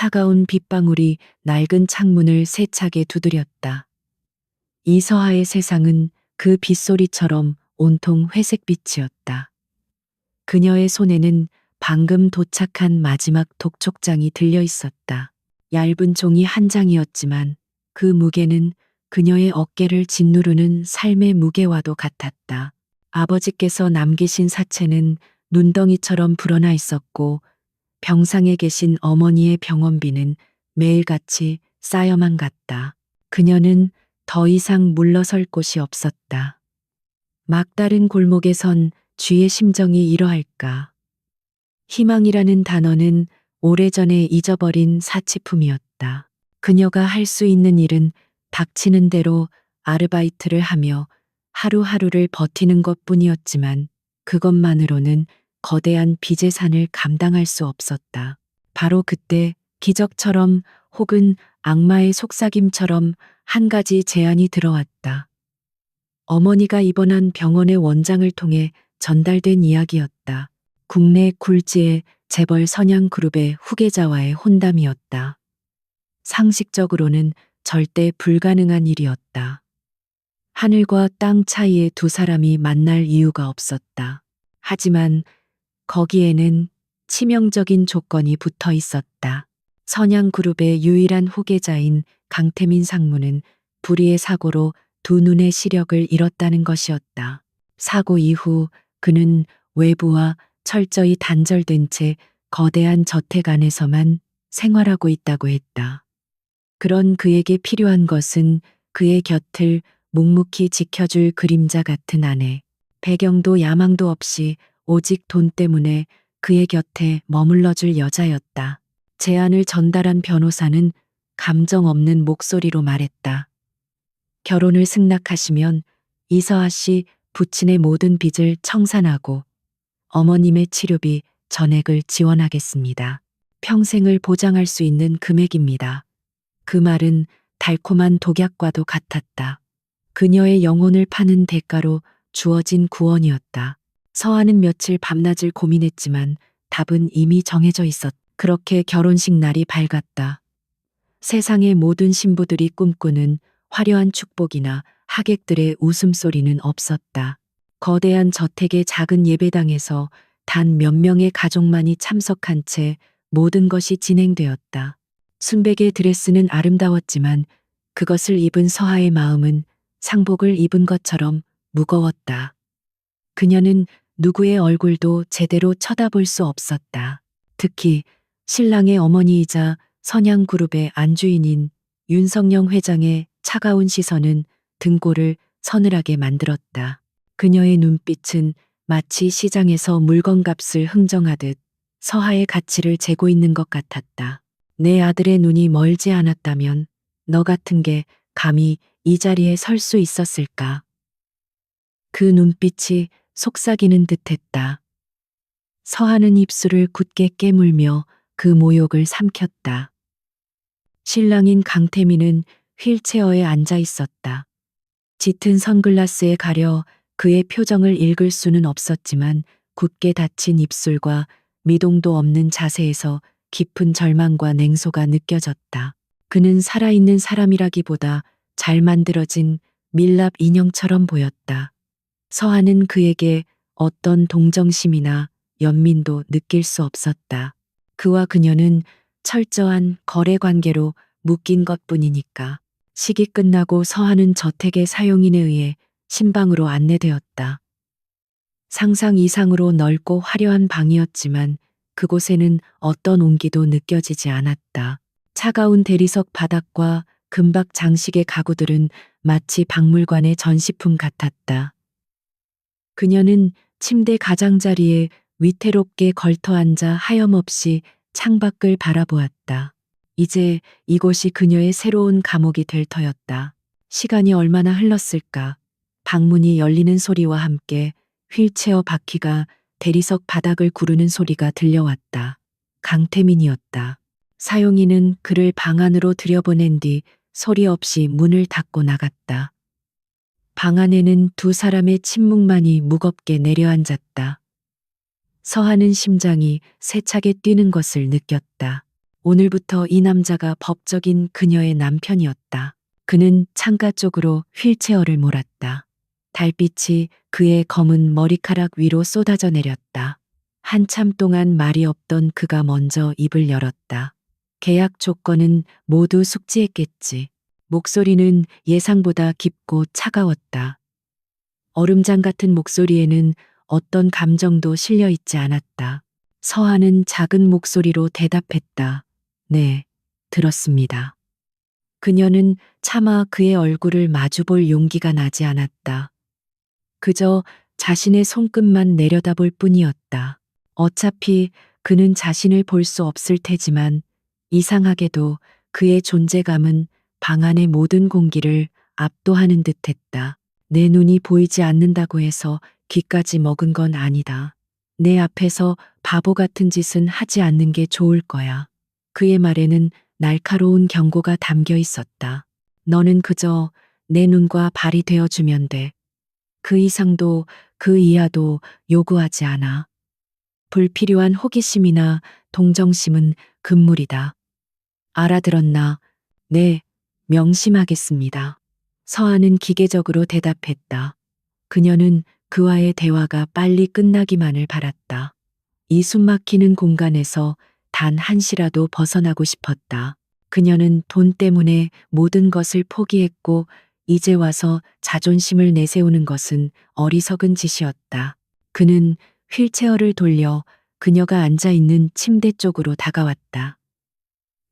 차가운 빗방울이 낡은 창문을 세차게 두드렸다. 이서하의 세상은 그 빗소리처럼 온통 회색빛이었다. 그녀의 손에는 방금 도착한 마지막 독촉장이 들려 있었다. 얇은 종이 한 장이었지만 그 무게는 그녀의 어깨를 짓누르는 삶의 무게와도 같았다. 아버지께서 남기신 사체는 눈덩이처럼 불어나 있었고 병상에 계신 어머니의 병원비는 매일같이 쌓여만 갔다. 그녀는 더 이상 물러설 곳이 없었다. 막다른 골목에 선 쥐의 심정이 이러할까. 희망이라는 단어는 오래전에 잊어버린 사치품이었다. 그녀가 할 수 있는 일은 닥치는 대로 아르바이트를 하며 하루하루를 버티는 것뿐이었지만 그것만으로는 거대한 빚의 산을 감당할 수 없었다. 바로 그때 기적처럼 혹은 악마의 속삭임처럼 한 가지 제안이 들어왔다. 어머니가 입원한 병원의 원장을 통해 전달된 이야기였다. 국내 굴지의 재벌 선양 그룹의 후계자와의 혼담이었다. 상식적으로는 절대 불가능한 일이었다. 하늘과 땅 차이에 두 사람이 만날 이유가 없었다. 하지만 거기에는 치명적인 조건이 붙어 있었다. 선양그룹의 유일한 후계자인 강태민 상무는 불의의 사고로 두 눈의 시력을 잃었다는 것이었다. 사고 이후 그는 외부와 철저히 단절된 채 거대한 저택 안에서만 생활하고 있다고 했다. 그런 그에게 필요한 것은 그의 곁을 묵묵히 지켜줄 그림자 같은 아내, 배경도 야망도 없이 오직 돈 때문에 그의 곁에 머물러줄 여자였다. 제안을 전달한 변호사는 감정 없는 목소리로 말했다. 결혼을 승낙하시면 이서하 씨 부친의 모든 빚을 청산하고 어머님의 치료비 전액을 지원하겠습니다. 평생을 보장할 수 있는 금액입니다. 그 말은 달콤한 독약과도 같았다. 그녀의 영혼을 파는 대가로 주어진 구원이었다. 서하는 며칠 밤낮을 고민했지만 답은 이미 정해져 있었다. 그렇게 결혼식 날이 밝았다. 세상의 모든 신부들이 꿈꾸는 화려한 축복이나 하객들의 웃음소리는 없었다. 거대한 저택의 작은 예배당에서 단 몇 명의 가족만이 참석한 채 모든 것이 진행되었다. 순백의 드레스는 아름다웠지만 그것을 입은 서하의 마음은 상복을 입은 것처럼 무거웠다. 그녀는 누구의 얼굴도 제대로 쳐다볼 수 없었다. 특히 신랑의 어머니이자 선양그룹의 안주인인 윤석영 회장의 차가운 시선은 등골을 서늘하게 만들었다. 그녀의 눈빛은 마치 시장에서 물건값을 흥정하듯 서하의 가치를 재고 있는 것 같았다. 내 아들의 눈이 멀지 않았다면 너 같은 게 감히 이 자리에 설 수 있었을까? 그 눈빛이 속삭이는 듯했다. 서하는 입술을 굳게 깨물며 그 모욕을 삼켰다. 신랑인 강태민은 휠체어에 앉아 있었다. 짙은 선글라스에 가려 그의 표정을 읽을 수는 없었지만 굳게 닫힌 입술과 미동도 없는 자세에서 깊은 절망과 냉소가 느껴졌다. 그는 살아있는 사람이라기보다 잘 만들어진 밀랍 인형처럼 보였다. 서하는 그에게 어떤 동정심이나 연민도 느낄 수 없었다. 그와 그녀는 철저한 거래 관계로 묶인 것뿐이니까. 식이 끝나고 서하는 저택의 사용인에 의해 신방으로 안내되었다. 상상 이상으로 넓고 화려한 방이었지만 그곳에는 어떤 온기도 느껴지지 않았다. 차가운 대리석 바닥과 금박 장식의 가구들은 마치 박물관의 전시품 같았다. 그녀는 침대 가장자리에 위태롭게 걸터앉아 하염없이 창밖을 바라보았다. 이제 이곳이 그녀의 새로운 감옥이 될 터였다. 시간이 얼마나 흘렀을까. 방문이 열리는 소리와 함께 휠체어 바퀴가 대리석 바닥을 구르는 소리가 들려왔다. 강태민이었다. 사용인은 그를 방 안으로 들여보낸 뒤 소리 없이 문을 닫고 나갔다. 방 안에는 두 사람의 침묵만이 무겁게 내려앉았다. 서하는 심장이 세차게 뛰는 것을 느꼈다. 오늘부터 이 남자가 법적인 그녀의 남편이었다. 그는 창가 쪽으로 휠체어를 몰았다. 달빛이 그의 검은 머리카락 위로 쏟아져 내렸다. 한참 동안 말이 없던 그가 먼저 입을 열었다. 계약 조건은 모두 숙지했겠지. 목소리는 예상보다 깊고 차가웠다. 얼음장 같은 목소리에는 어떤 감정도 실려 있지 않았다. 서한은 작은 목소리로 대답했다. 네, 들었습니다. 그녀는 차마 그의 얼굴을 마주볼 용기가 나지 않았다. 그저 자신의 손끝만 내려다볼 뿐이었다. 어차피 그는 자신을 볼 수 없을 테지만 이상하게도 그의 존재감은 방 안의 모든 공기를 압도하는 듯했다. 내 눈이 보이지 않는다고 해서 귀까지 먹은 건 아니다. 내 앞에서 바보 같은 짓은 하지 않는 게 좋을 거야. 그의 말에는 날카로운 경고가 담겨 있었다. 너는 그저 내 눈과 발이 되어주면 돼. 그 이상도 그 이하도 요구하지 않아. 불필요한 호기심이나 동정심은 금물이다. 알아들었나? 네, 명심하겠습니다. 서한은 기계적으로 대답했다. 그녀는 그와의 대화가 빨리 끝나기만을 바랐다. 이 숨막히는 공간에서 단 한시라도 벗어나고 싶었다. 그녀는 돈 때문에 모든 것을 포기했고 이제 와서 자존심을 내세우는 것은 어리석은 짓이었다. 그는 휠체어를 돌려 그녀가 앉아 있는 침대 쪽으로 다가왔다.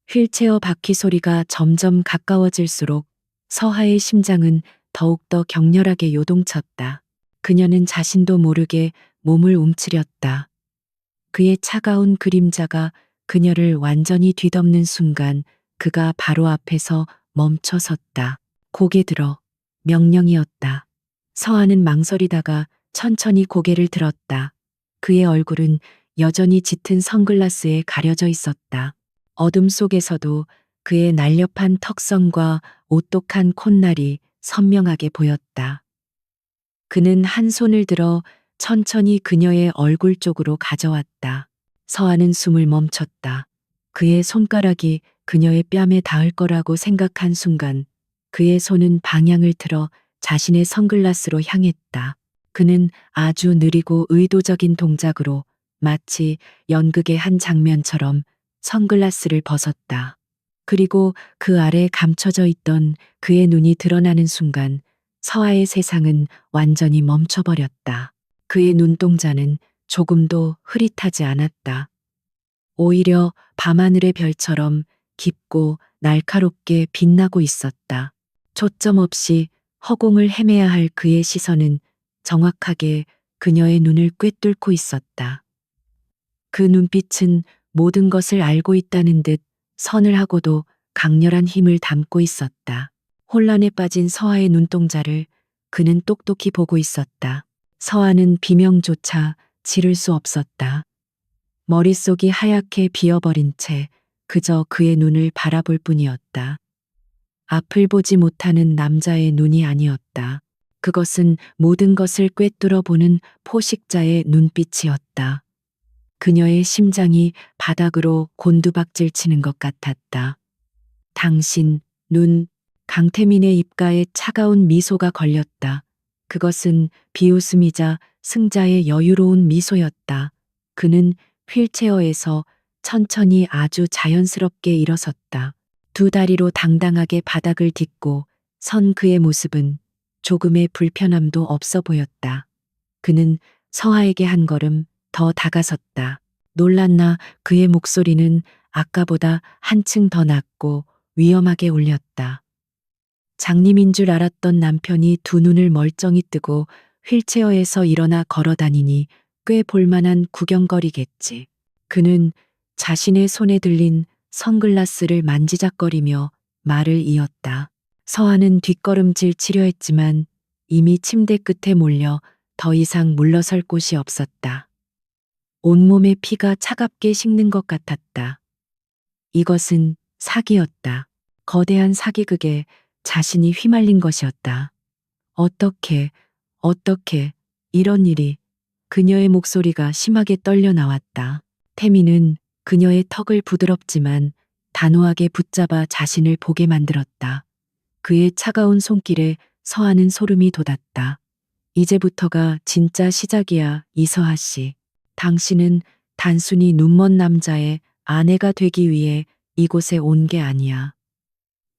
휠체어 바퀴 소리가 점점 가까워질수록 서하의 심장은 더욱더 격렬하게 요동쳤다. 그녀는 자신도 모르게 몸을 움츠렸다. 그의 차가운 그림자가 그녀를 완전히 뒤덮는 순간 그가 바로 앞에서 멈춰 섰다. 고개 들어. 명령이었다. 서하는 망설이다가 천천히 고개를 들었다. 그의 얼굴은 여전히 짙은 선글라스에 가려져 있었다. 어둠 속에서도 그의 날렵한 턱선과 오똑한 콧날이 선명하게 보였다. 그는 한 손을 들어 천천히 그녀의 얼굴 쪽으로 가져왔다. 서하는 숨을 멈췄다. 그의 손가락이 그녀의 뺨에 닿을 거라고 생각한 순간 그의 손은 방향을 틀어 자신의 선글라스로 향했다. 그는 아주 느리고 의도적인 동작으로 마치 연극의 한 장면처럼 선글라스를 벗었다. 그리고 그 아래 감춰져 있던 그의 눈이 드러나는 순간 서하의 세상은 완전히 멈춰버렸다. 그의 눈동자는 조금도 흐릿하지 않았다. 오히려 밤하늘의 별처럼 깊고 날카롭게 빛나고 있었다. 초점 없이 허공을 헤매야 할 그의 시선은 정확하게 그녀의 눈을 꿰뚫고 있었다. 그 눈빛은 모든 것을 알고 있다는 듯 서늘하고도 강렬한 힘을 담고 있었다. 혼란에 빠진 서하의 눈동자를 그는 똑똑히 보고 있었다. 서하는 비명조차 지를 수 없었다. 머릿속이 하얗게 비어버린 채 그저 그의 눈을 바라볼 뿐이었다. 앞을 보지 못하는 남자의 눈이 아니었다. 그것은 모든 것을 꿰뚫어 보는 포식자의 눈빛이었다. 그녀의 심장이 바닥으로 곤두박질 치는 것 같았다. 당신, 강태민의 입가에 차가운 미소가 걸렸다. 그것은 비웃음이자 승자의 여유로운 미소였다. 그는 휠체어에서 천천히 아주 자연스럽게 일어섰다. 두 다리로 당당하게 바닥을 딛고 선 그의 모습은 조금의 불편함도 없어 보였다. 그는 서하에게 한 걸음 더 다가섰다. 놀랐나 그의 목소리는 아까보다 한층 더 낮고 위험하게 울렸다. 장님인 줄 알았던 남편이 두 눈을 멀쩡히 뜨고 휠체어에서 일어나 걸어다니니 꽤 볼만한 구경거리겠지. 그는 자신의 손에 들린 선글라스를 만지작거리며 말을 이었다. 서하는 뒷걸음질 치려 했지만 이미 침대 끝에 몰려 더 이상 물러설 곳이 없었다. 온몸의 피가 차갑게 식는 것 같았다. 이것은 사기였다. 거대한 사기극에 자신이 휘말린 것이었다. 어떻게 이런 일이. 그녀의 목소리가 심하게 떨려 나왔다. 태미는 그녀의 턱을 부드럽지만 단호하게 붙잡아 자신을 보게 만들었다. 그의 차가운 손길에 서하는 소름이 돋았다. 이제부터가 진짜 시작이야, 이서하 씨. 당신은 단순히 눈먼 남자의 아내가 되기 위해 이곳에 온 게 아니야.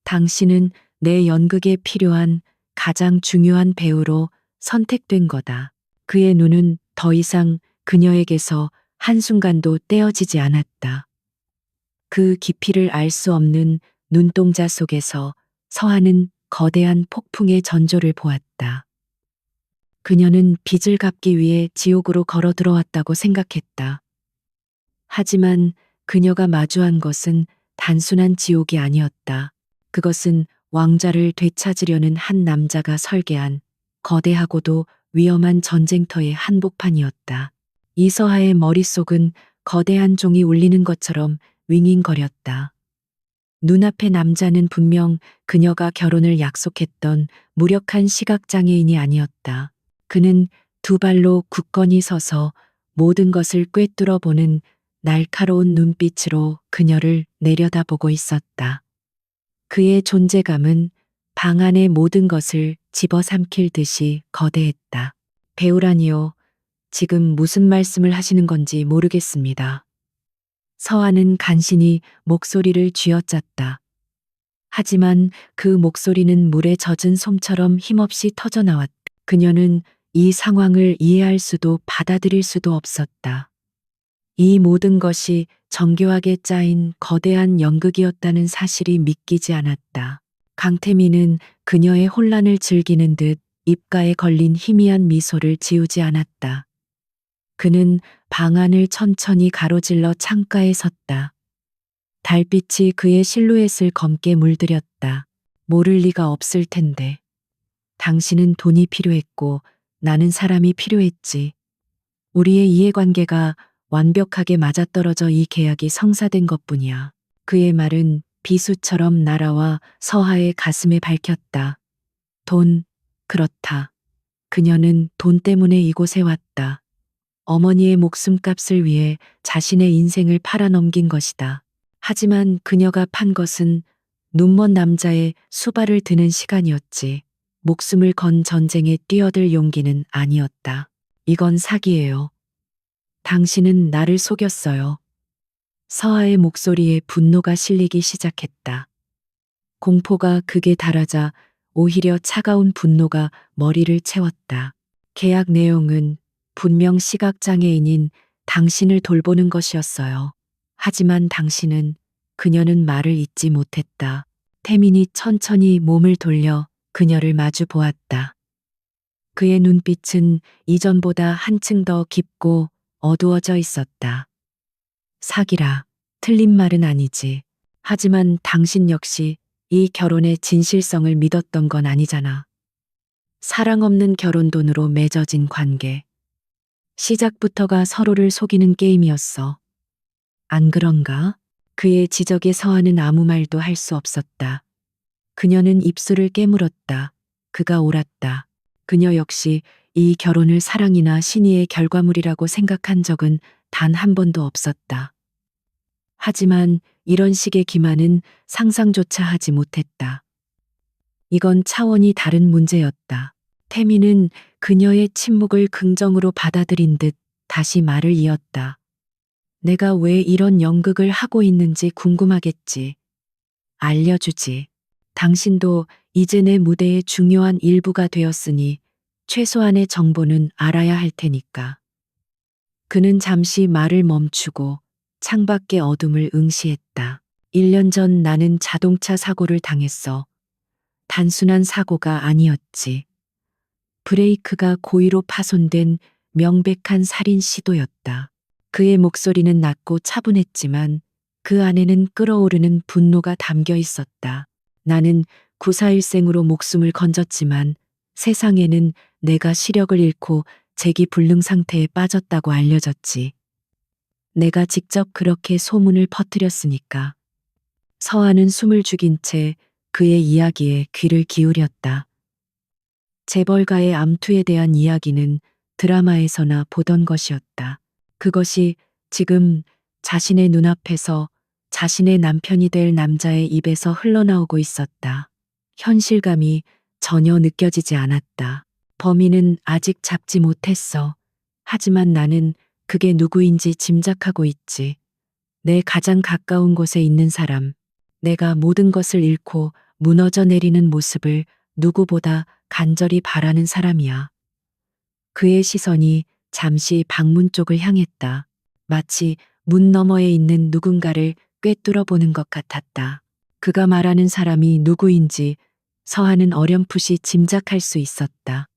당신은 내 연극에 필요한 가장 중요한 배우로 선택된 거다. 그의 눈은 더 이상 그녀에게서 한순간도 떼어지지 않았다. 그 깊이를 알 수 없는 눈동자 속에서 서하는 거대한 폭풍의 전조를 보았다. 그녀는 빚을 갚기 위해 지옥으로 걸어 들어왔다고 생각했다. 하지만 그녀가 마주한 것은 단순한 지옥이 아니었다. 그것은 왕자를 되찾으려는 한 남자가 설계한 거대하고도 위험한 전쟁터의 한복판이었다. 이서하의 머릿속은 거대한 종이 울리는 것처럼 윙윙거렸다. 눈앞의 남자는 분명 그녀가 결혼을 약속했던 무력한 시각장애인이 아니었다. 그는 두 발로 굳건히 서서 모든 것을 꿰뚫어 보는 날카로운 눈빛으로 그녀를 내려다보고 있었다. 그의 존재감은 방 안의 모든 것을 집어삼킬 듯이 거대했다. 배우라니요. 지금 무슨 말씀을 하시는 건지 모르겠습니다. 서하는 간신히 목소리를 쥐어짰다. 하지만 그 목소리는 물에 젖은 솜처럼 힘없이 터져나왔다. 그녀는 이 상황을 이해할 수도 받아들일 수도 없었다. 이 모든 것이 정교하게 짜인 거대한 연극이었다는 사실이 믿기지 않았다. 강태민은 그녀의 혼란을 즐기는 듯 입가에 걸린 희미한 미소를 지우지 않았다. 그는 방 안을 천천히 가로질러 창가에 섰다. 달빛이 그의 실루엣을 검게 물들였다. 모를 리가 없을 텐데. 당신은 돈이 필요했고 나는 사람이 필요했지. 우리의 이해관계가 완벽하게 맞아떨어져 이 계약이 성사된 것뿐이야. 그의 말은 비수처럼 날아와 서하의 가슴에 밝혔다. 돈, 그렇다. 그녀는 돈 때문에 이곳에 왔다. 어머니의 목숨값을 위해 자신의 인생을 팔아넘긴 것이다. 하지만 그녀가 판 것은 눈먼 남자의 수발을 드는 시간이었지. 목숨을 건 전쟁에 뛰어들 용기는 아니었다. 이건 사기예요. 당신은 나를 속였어요. 서하의 목소리에 분노가 실리기 시작했다. 공포가 극에 달하자 오히려 차가운 분노가 머리를 채웠다. 계약 내용은 분명 시각장애인인 당신을 돌보는 것이었어요. 하지만 당신은 그녀는 말을 잇지 못했다. 태민이 천천히 몸을 돌려 그녀를 마주 보았다. 그의 눈빛은 이전보다 한층 더 깊고 어두워져 있었다. 사기라. 틀린 말은 아니지. 하지만 당신 역시 이 결혼의 진실성을 믿었던 건 아니잖아. 사랑 없는 결혼돈으로 맺어진 관계. 시작부터가 서로를 속이는 게임이었어. 안 그런가? 그의 지적에 서하는 아무 말도 할 수 없었다. 그녀는 입술을 깨물었다. 그가 옳았다. 그녀 역시 이 결혼을 사랑이나 신의의 결과물이라고 생각한 적은 단 한 번도 없었다. 하지만 이런 식의 기만은 상상조차 하지 못했다. 이건 차원이 다른 문제였다. 태미는 그녀의 침묵을 긍정으로 받아들인 듯 다시 말을 이었다. 내가 왜 이런 연극을 하고 있는지 궁금하겠지. 알려주지. 당신도 이제 내 무대의 중요한 일부가 되었으니 최소한의 정보는 알아야 할 테니까. 그는 잠시 말을 멈추고 창밖의 어둠을 응시했다. 1년 전 나는 자동차 사고를 당했어. 단순한 사고가 아니었지. 브레이크가 고의로 파손된 명백한 살인 시도였다. 그의 목소리는 낮고 차분했지만 그 안에는 끓어오르는 분노가 담겨 있었다. 나는 구사일생으로 목숨을 건졌지만 세상에는 내가 시력을 잃고 재기불능 상태에 빠졌다고 알려졌지. 내가 직접 그렇게 소문을 퍼뜨렸으니까. 서하는 숨을 죽인 채 그의 이야기에 귀를 기울였다. 재벌가의 암투에 대한 이야기는 드라마에서나 보던 것이었다. 그것이 지금 자신의 눈앞에서 자신의 남편이 될 남자의 입에서 흘러나오고 있었다. 현실감이 전혀 느껴지지 않았다. 범인은 아직 잡지 못했어. 하지만 나는 그게 누구인지 짐작하고 있지. 내 가장 가까운 곳에 있는 사람. 내가 모든 것을 잃고 무너져 내리는 모습을 누구보다 간절히 바라는 사람이야. 그의 시선이 잠시 방문 쪽을 향했다. 마치 문 너머에 있는 누군가를 꿰뚫어 보는 것 같았다. 그가 말하는 사람이 누구인지 서한은 어렴풋이 짐작할 수 있었다.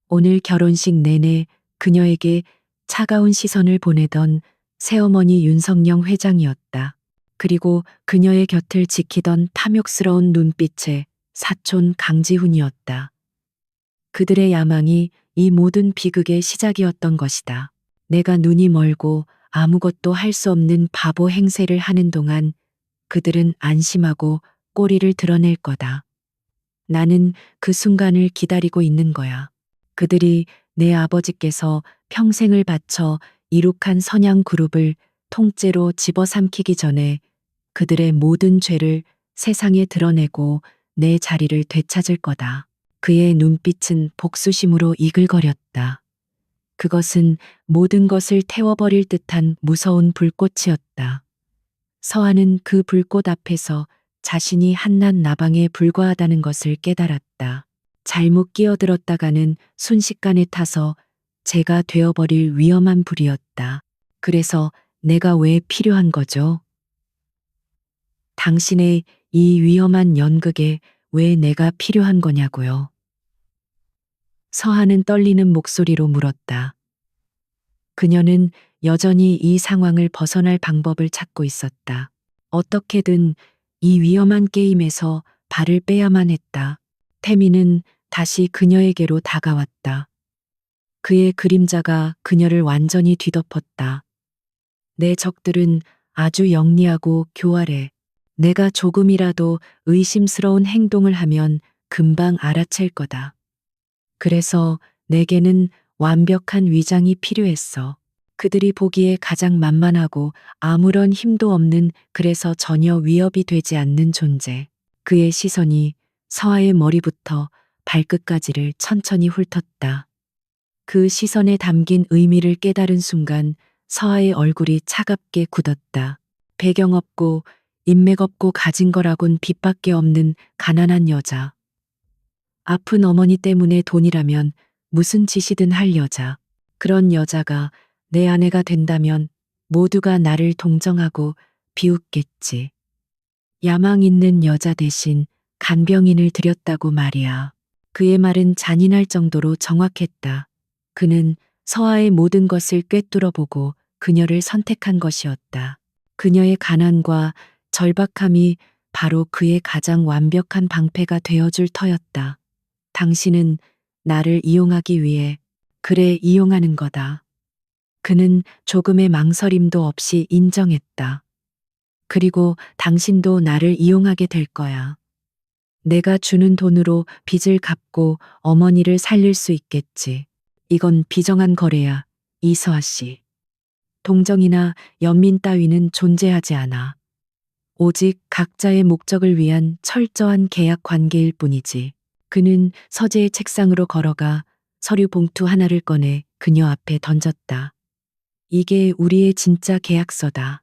오늘 결혼식 내내 그녀에게 차가운 시선을 보내던 새어머니 윤석영 회장이었다. 그리고 그녀의 곁을 지키던 탐욕스러운 눈빛의 사촌 강지훈이었다. 그들의 야망이 이 모든 비극의 시작이었던 것이다. 내가 눈이 멀고 아무것도 할 수 없는 바보 행세를 하는 동안 그들은 안심하고 꼬리를 드러낼 거다. 나는 그 순간을 기다리고 있는 거야. 그들이 내 아버지께서 평생을 바쳐 이룩한 선양 그룹을 통째로 집어삼키기 전에 그들의 모든 죄를 세상에 드러내고 내 자리를 되찾을 거다. 그의 눈빛은 복수심으로 이글거렸다. 그것은 모든 것을 태워버릴 듯한 무서운 불꽃이었다. 서한은 그 불꽃 앞에서 자신이 한낱 나방에 불과하다는 것을 깨달았다. 잘못 끼어들었다가는 순식간에 타서 제가 되어버릴 위험한 불이었다. 그래서 내가 왜 필요한 거죠? 당신의 이 위험한 연극에 왜 내가 필요한 거냐고요? 서한은 떨리는 목소리로 물었다. 그녀는 여전히 이 상황을 벗어날 방법을 찾고 있었다. 어떻게든 이 위험한 게임에서 발을 빼야만 했다. 태미는 다시 그녀에게로 다가왔다. 그의 그림자가 그녀를 완전히 뒤덮었다. 내 적들은 아주 영리하고 교활해. 내가 조금이라도 의심스러운 행동을 하면 금방 알아챌 거다. 그래서 내게는 완벽한 위장이 필요했어. 그들이 보기에 가장 만만하고 아무런 힘도 없는, 그래서 전혀 위협이 되지 않는 존재. 그의 시선이 서아의 머리부터 발끝까지를 천천히 훑었다. 그 시선에 담긴 의미를 깨달은 순간 서아의 얼굴이 차갑게 굳었다. 배경 없고 인맥 없고 가진 거라곤 빚밖에 없는 가난한 여자. 아픈 어머니 때문에 돈이라면 무슨 짓이든 할 여자. 그런 여자가 내 아내가 된다면 모두가 나를 동정하고 비웃겠지. 야망 있는 여자 대신 간병인을 들였다고 말이야. 그의 말은 잔인할 정도로 정확했다. 그는 서아의 모든 것을 꿰뚫어 보고 그녀를 선택한 것이었다. 그녀의 가난과 절박함이 바로 그의 가장 완벽한 방패가 되어줄 터였다. 당신은 나를 이용하기 위해, 그래, 이용하는 거다. 그는 조금의 망설임도 없이 인정했다. 그리고 당신도 나를 이용하게 될 거야. 내가 주는 돈으로 빚을 갚고 어머니를 살릴 수 있겠지. 이건 비정한 거래야, 이서아 씨. 동정이나 연민 따위는 존재하지 않아. 오직 각자의 목적을 위한 철저한 계약 관계일 뿐이지. 그는 서재의 책상으로 걸어가 서류 봉투 하나를 꺼내 그녀 앞에 던졌다. 이게 우리의 진짜 계약서다.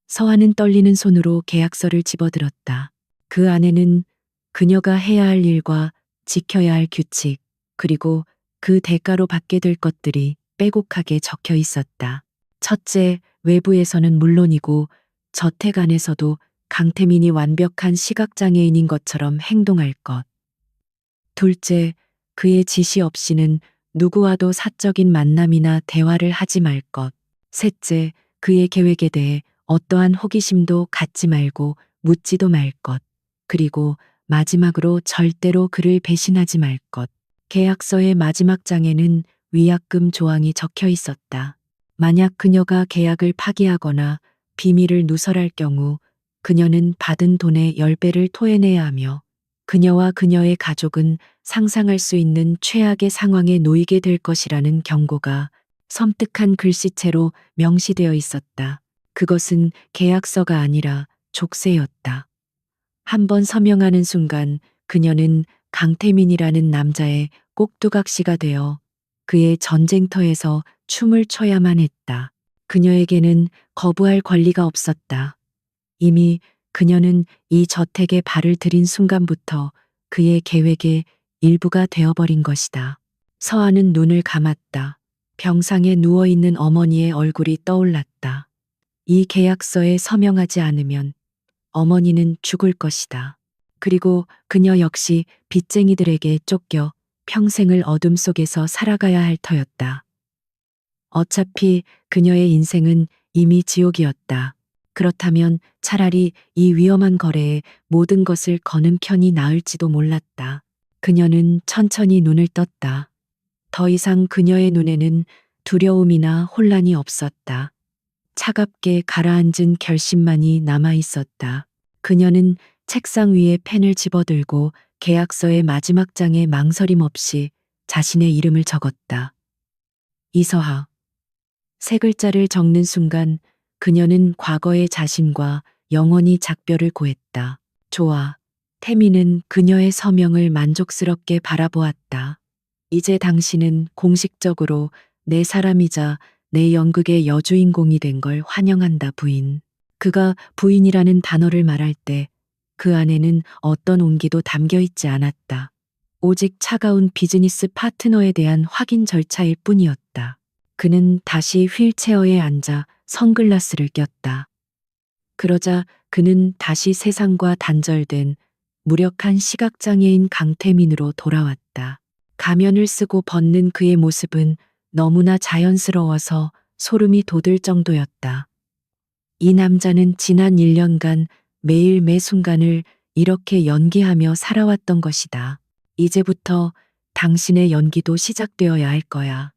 서한은 떨리는 손으로 계약서를 집어들었다. 그 안에는 그녀가 해야 할 일과 지켜야 할 규칙, 그리고 그 대가로 받게 될 것들이 빼곡하게 적혀 있었다. 첫째, 외부에서는 물론이고 저택 안에서도 강태민이 완벽한 시각장애인인 것처럼 행동할 것. 둘째, 그의 지시 없이는 누구와도 사적인 만남이나 대화를 하지 말 것. 셋째, 그의 계획에 대해 어떠한 호기심도 갖지 말고 묻지도 말 것. 그리고 마지막으로 절대로 그를 배신하지 말 것. 계약서의 마지막 장에는 위약금 조항이 적혀 있었다. 만약 그녀가 계약을 파기하거나 비밀을 누설할 경우 그녀는 받은 돈의 10배를 토해내야 하며 그녀와 그녀의 가족은 상상할 수 있는 최악의 상황에 놓이게 될 것이라는 경고가 섬뜩한 글씨체로 명시되어 있었다. 그것은 계약서가 아니라 족쇄였다. 한번 서명하는 순간 그녀는 강태민이라는 남자의 꼭두각시가 되어 그의 전쟁터에서 춤을 춰야만 했다. 그녀에게는 거부할 권리가 없었다. 이미 그녀는 이 저택에 발을 들인 순간부터 그의 계획의 일부가 되어버린 것이다. 서한은 눈을 감았다. 병상에 누워있는 어머니의 얼굴이 떠올랐다. 이 계약서에 서명하지 않으면 어머니는 죽을 것이다. 그리고 그녀 역시 빚쟁이들에게 쫓겨 평생을 어둠 속에서 살아가야 할 터였다. 어차피 그녀의 인생은 이미 지옥이었다. 그렇다면 차라리 이 위험한 거래에 모든 것을 거는 편이 나을지도 몰랐다. 그녀는 천천히 눈을 떴다. 더 이상 그녀의 눈에는 두려움이나 혼란이 없었다. 차갑게 가라앉은 결심만이 남아 있었다. 그녀는 책상 위에 펜을 집어들고 계약서의 마지막 장에 망설임 없이 자신의 이름을 적었다. 이서하. 세 글자를 적는 순간 그녀는 과거의 자신과 영원히 작별을 고했다. 좋아. 태미는 그녀의 서명을 만족스럽게 바라보았다. 이제 당신은 공식적으로 내 사람이자 내 연극의 여주인공이 된 걸 환영한다, 부인. 그가 부인이라는 단어를 말할 때 그 안에는 어떤 온기도 담겨 있지 않았다. 오직 차가운 비즈니스 파트너에 대한 확인 절차일 뿐이었다. 그는 다시 휠체어에 앉아 선글라스를 꼈다. 그러자 그는 다시 세상과 단절된 무력한 시각장애인 강태민으로 돌아왔다. 가면을 쓰고 벗는 그의 모습은 너무나 자연스러워서 소름이 돋을 정도였다. 이 남자는 지난 1년간 매일 매 순간을 이렇게 연기하며 살아왔던 것이다. 이제부터 당신의 연기도 시작되어야 할 거야.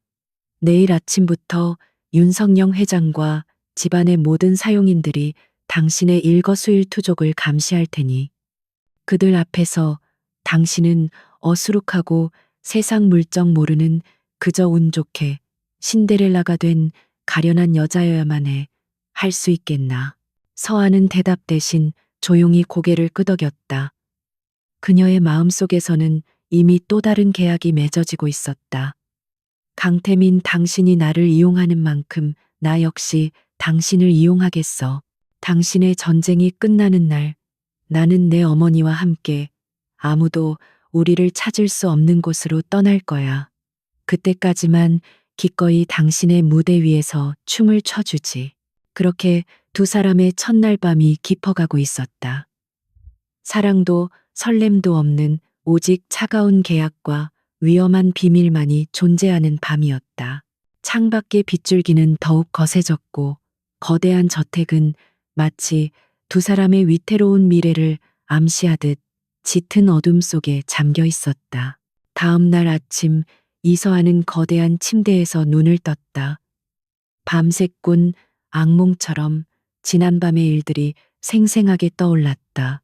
내일 아침부터 윤석영 회장과 집안의 모든 사용인들이 당신의 일거수일투족을 감시할 테니 그들 앞에서 당신은 어수룩하고 세상 물정 모르는 그저 운 좋게 신데렐라가 된 가련한 여자여야만 해 할 수 있겠나. 서한은 대답 대신 조용히 고개를 끄덕였다. 그녀의 마음속에서는 이미 또 다른 계약이 맺어지고 있었다. 강태민, 당신이 나를 이용하는 만큼 나 역시 당신을 이용하겠어. 당신의 전쟁이 끝나는 날 나는 내 어머니와 함께 아무도 우리를 찾을 수 없는 곳으로 떠날 거야. 그때까지만 기꺼이 당신의 무대 위에서 춤을 춰주지. 그렇게 두 사람의 첫날 밤이 깊어가고 있었다. 사랑도 설렘도 없는 오직 차가운 계약과 위험한 비밀만이 존재하는 밤이었다. 창밖의 빗줄기는 더욱 거세졌고 거대한 저택은 마치 두 사람의 위태로운 미래를 암시하듯 짙은 어둠 속에 잠겨 있었다. 다음 날 아침 이서하는 거대한 침대에서 눈을 떴다. 밤새 꾼 악몽처럼 지난밤의 일들이 생생하게 떠올랐다.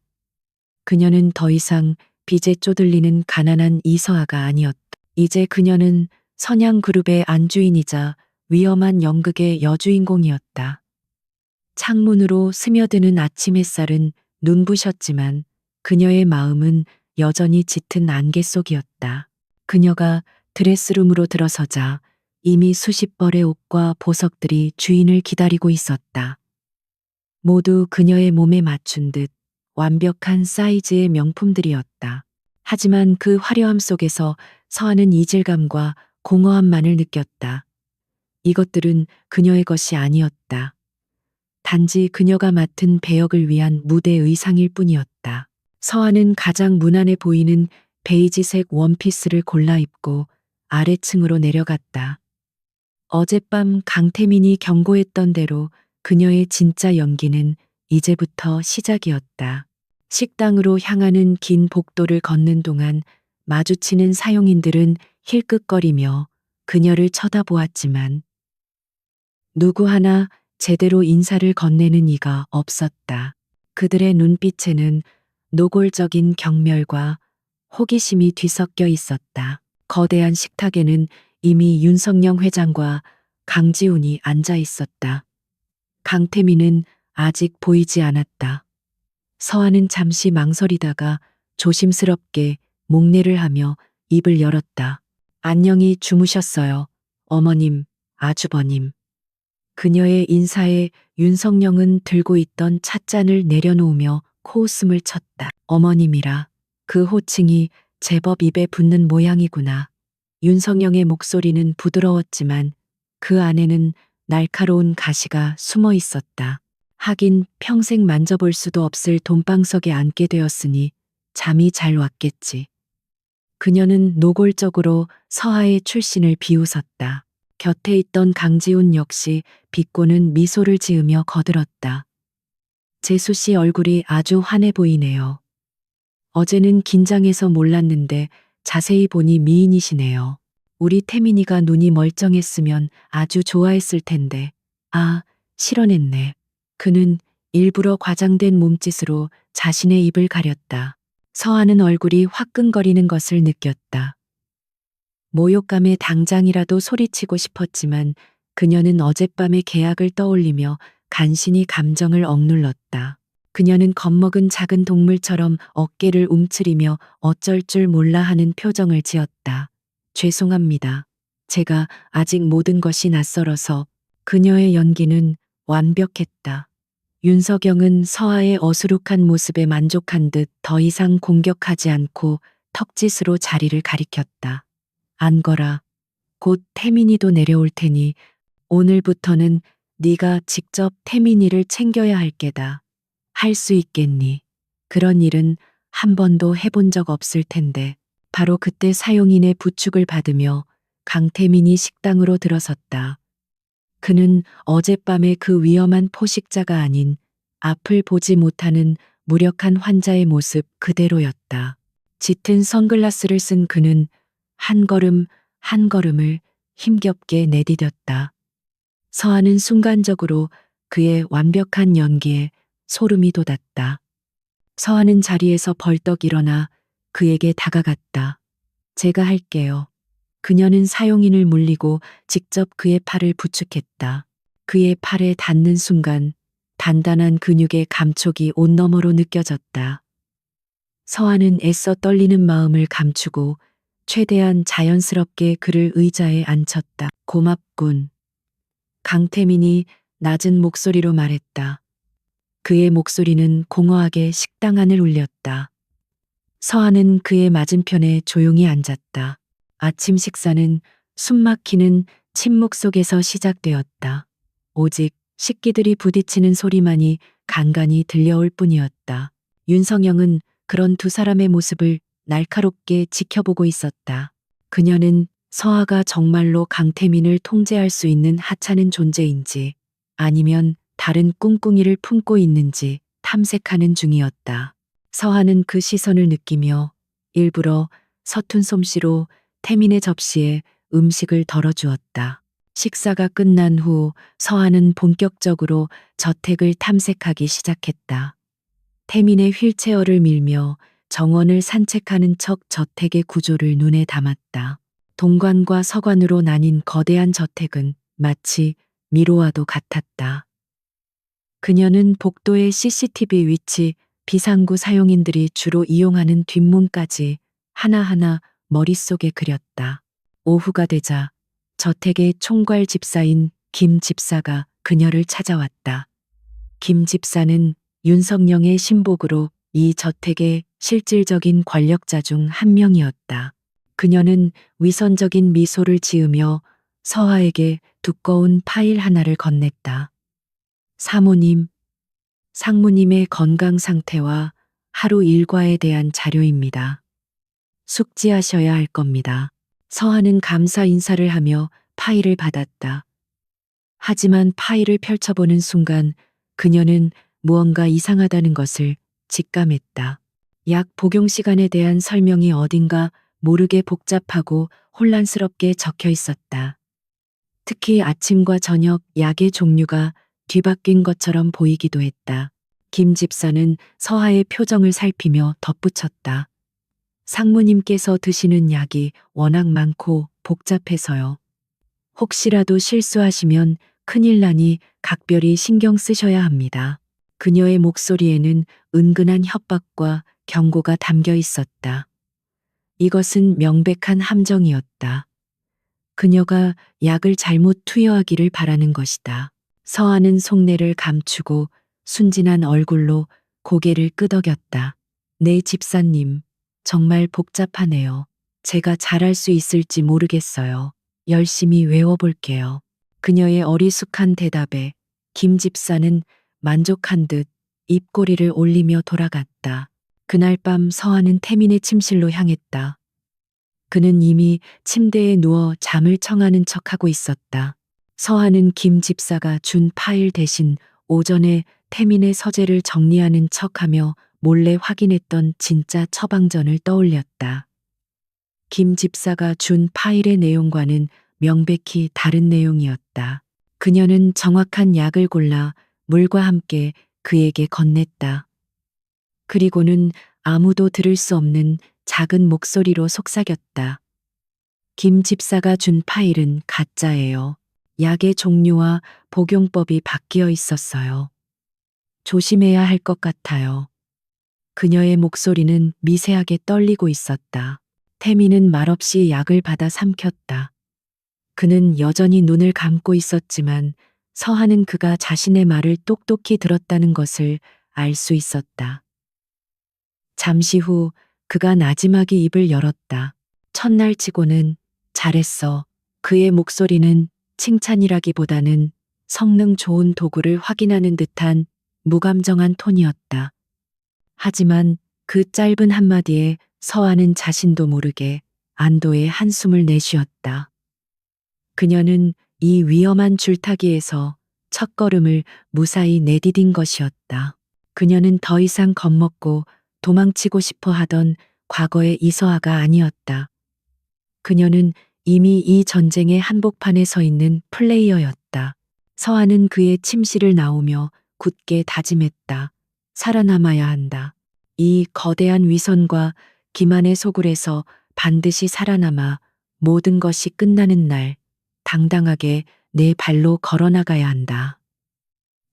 그녀는 더 이상 빚에 쪼들리는 가난한 이서아가 아니었다. 이제 그녀는 선양그룹의 안주인이자 위험한 연극의 여주인공이었다. 창문으로 스며드는 아침 햇살은 눈부셨지만 그녀의 마음은 여전히 짙은 안개 속이었다. 그녀가 드레스룸으로 들어서자 이미 수십 벌의 옷과 보석들이 주인을 기다리고 있었다. 모두 그녀의 몸에 맞춘 듯 완벽한 사이즈의 명품들이었다. 하지만 그 화려함 속에서 서하는 이질감과 공허함만을 느꼈다. 이것들은 그녀의 것이 아니었다. 단지 그녀가 맡은 배역을 위한 무대 의상일 뿐이었다. 서하는 가장 무난해 보이는 베이지색 원피스를 골라 입고 아래층으로 내려갔다. 어젯밤 강태민이 경고했던 대로 그녀의 진짜 연기는 이제부터 시작이었다. 식당으로 향하는 긴 복도를 걷는 동안 마주치는 사용인들은 힐끗거리며 그녀를 쳐다보았지만 누구 하나 제대로 인사를 건네는 이가 없었다. 그들의 눈빛에는 노골적인 경멸과 호기심이 뒤섞여 있었다. 거대한 식탁에는 이미 윤석영 회장과 강지훈이 앉아 있었다. 강태민은 아직 보이지 않았다. 서아는 잠시 망설이다가 조심스럽게 목례를 하며 입을 열었다. 안녕히 주무셨어요. 어머님, 아주버님. 그녀의 인사에 윤석영은 들고 있던 찻잔을 내려놓으며 코웃음을 쳤다. 어머님이라 그 호칭이 제법 입에 붙는 모양이구나. 윤석영의 목소리는 부드러웠지만 그 안에는 날카로운 가시가 숨어 있었다. 하긴 평생 만져볼 수도 없을 돈방석에 앉게 되었으니 잠이 잘 왔겠지. 그녀는 노골적으로 서하의 출신을 비웃었다. 곁에 있던 강지훈 역시 비꼬는 미소를 지으며 거들었다. 재수 씨 얼굴이 아주 환해 보이네요. 어제는 긴장해서 몰랐는데 자세히 보니 미인이시네요. 우리 태민이가 눈이 멀쩡했으면 아주 좋아했을 텐데. 아, 실언했네. 그는 일부러 과장된 몸짓으로 자신의 입을 가렸다. 서하는 얼굴이 화끈거리는 것을 느꼈다. 모욕감에 당장이라도 소리치고 싶었지만 그녀는 어젯밤의 계약을 떠올리며 간신히 감정을 억눌렀다. 그녀는 겁먹은 작은 동물처럼 어깨를 움츠리며 어쩔 줄 몰라 하는 표정을 지었다. 죄송합니다. 제가 아직 모든 것이 낯설어서. 그녀의 연기는 완벽했다. 윤석영은 서하의 어수룩한 모습에 만족한 듯 더 이상 공격하지 않고 턱짓으로 자리를 가리켰다. 안거라. 곧 태민이도 내려올 테니 오늘부터는 네가 직접 태민이를 챙겨야 할 게다. 할 수 있겠니? 그런 일은 한 번도 해본 적 없을 텐데. 바로 그때 사용인의 부축을 받으며 강태민이 식당으로 들어섰다. 그는 어젯밤의 그 위험한 포식자가 아닌 앞을 보지 못하는 무력한 환자의 모습 그대로였다. 짙은 선글라스를 쓴 그는 한 걸음 한 걸음을 힘겹게 내디뎠다. 서하는 순간적으로 그의 완벽한 연기에 소름이 돋았다. 서하는 자리에서 벌떡 일어나 그에게 다가갔다. 제가 할게요. 그녀는 사용인을 물리고 직접 그의 팔을 부축했다. 그의 팔에 닿는 순간 단단한 근육의 감촉이 온너머로 느껴졌다. 서하는 애써 떨리는 마음을 감추고 최대한 자연스럽게 그를 의자에 앉혔다. 고맙군. 강태민이 낮은 목소리로 말했다. 그의 목소리는 공허하게 식당 안을 울렸다. 서하는 그의 맞은편에 조용히 앉았다. 아침 식사는 숨막히는 침묵 속에서 시작되었다. 오직 식기들이 부딪히는 소리만이 간간히 들려올 뿐이었다. 윤성영은 그런 두 사람의 모습을 날카롭게 지켜보고 있었다. 그녀는 서하가 정말로 강태민을 통제할 수 있는 하찮은 존재인지 아니면 다른 꿍꿍이를 품고 있는지 탐색하는 중이었다. 서하는 그 시선을 느끼며 일부러 서툰 솜씨로 태민의 접시에 음식을 덜어주었다. 식사가 끝난 후 서하는 본격적으로 저택을 탐색하기 시작했다. 태민의 휠체어를 밀며 정원을 산책하는 척 저택의 구조를 눈에 담았다. 동관과 서관으로 나뉜 거대한 저택은 마치 미로와도 같았다. 그녀는 복도의 CCTV 위치, 비상구 사용인들이 주로 이용하는 뒷문까지 하나하나 머릿속에 그렸다. 오후가 되자 저택의 총괄 집사인 김 집사가 그녀를 찾아왔다. 김 집사는 윤석영의 신복으로 이 저택의 실질적인 권력자 중 한 명이었다. 그녀는 위선적인 미소를 지으며 서하에게 두꺼운 파일 하나를 건넸다. 사모님, 상무님의 건강 상태와 하루 일과에 대한 자료입니다. 숙지하셔야 할 겁니다. 서하는 감사 인사를 하며 파일을 받았다. 하지만 파일을 펼쳐보는 순간 그녀는 무언가 이상하다는 것을 직감했다. 약 복용 시간에 대한 설명이 어딘가 모르게 복잡하고 혼란스럽게 적혀 있었다. 특히 아침과 저녁 약의 종류가 뒤바뀐 것처럼 보이기도 했다. 김 집사는 서하의 표정을 살피며 덧붙였다. 상무님께서 드시는 약이 워낙 많고 복잡해서요. 혹시라도 실수하시면 큰일 나니 각별히 신경 쓰셔야 합니다. 그녀의 목소리에는 은근한 협박과 경고가 담겨 있었다. 이것은 명백한 함정이었다. 그녀가 약을 잘못 투여하기를 바라는 것이다. 서하는 속내를 감추고 순진한 얼굴로 고개를 끄덕였다. 네, 집사님, 정말 복잡하네요. 제가 잘할 수 있을지 모르겠어요. 열심히 외워볼게요. 그녀의 어리숙한 대답에 김 집사는 만족한 듯 입꼬리를 올리며 돌아갔다. 그날 밤 서하는 태민의 침실로 향했다. 그는 이미 침대에 누워 잠을 청하는 척하고 있었다. 서하는 김 집사가 준 파일 대신 오전에 태민의 서재를 정리하는 척하며 몰래 확인했던 진짜 처방전을 떠올렸다. 김 집사가 준 파일의 내용과는 명백히 다른 내용이었다. 그녀는 정확한 약을 골라 물과 함께 그에게 건넸다. 그리고는 아무도 들을 수 없는 작은 목소리로 속삭였다. 김 집사가 준 파일은 가짜예요. 약의 종류와 복용법이 바뀌어 있었어요. 조심해야 할 것 같아요. 그녀의 목소리는 미세하게 떨리고 있었다. 태미는 말없이 약을 받아 삼켰다. 그는 여전히 눈을 감고 있었지만 서하는 그가 자신의 말을 똑똑히 들었다는 것을 알 수 있었다. 잠시 후 그가 나지막이 입을 열었다. 첫날 치고는 잘했어. 그의 목소리는 칭찬이라기보다는 성능 좋은 도구를 확인하는 듯한 무감정한 톤이었다. 하지만 그 짧은 한마디에 서하는 자신도 모르게 안도의 한숨을 내쉬었다. 그녀는 이 위험한 줄타기에서 첫걸음을 무사히 내디딘 것이었다. 그녀는 더 이상 겁먹고 도망치고 싶어 하던 과거의 이서아가 아니었다. 그녀는 이미 이 전쟁의 한복판에 서 있는 플레이어였다. 서하는 그의 침실을 나오며 굳게 다짐했다. 살아남아야 한다. 이 거대한 위선과 기만의 소굴에서 반드시 살아남아 모든 것이 끝나는 날 당당하게 내 발로 걸어나가야 한다.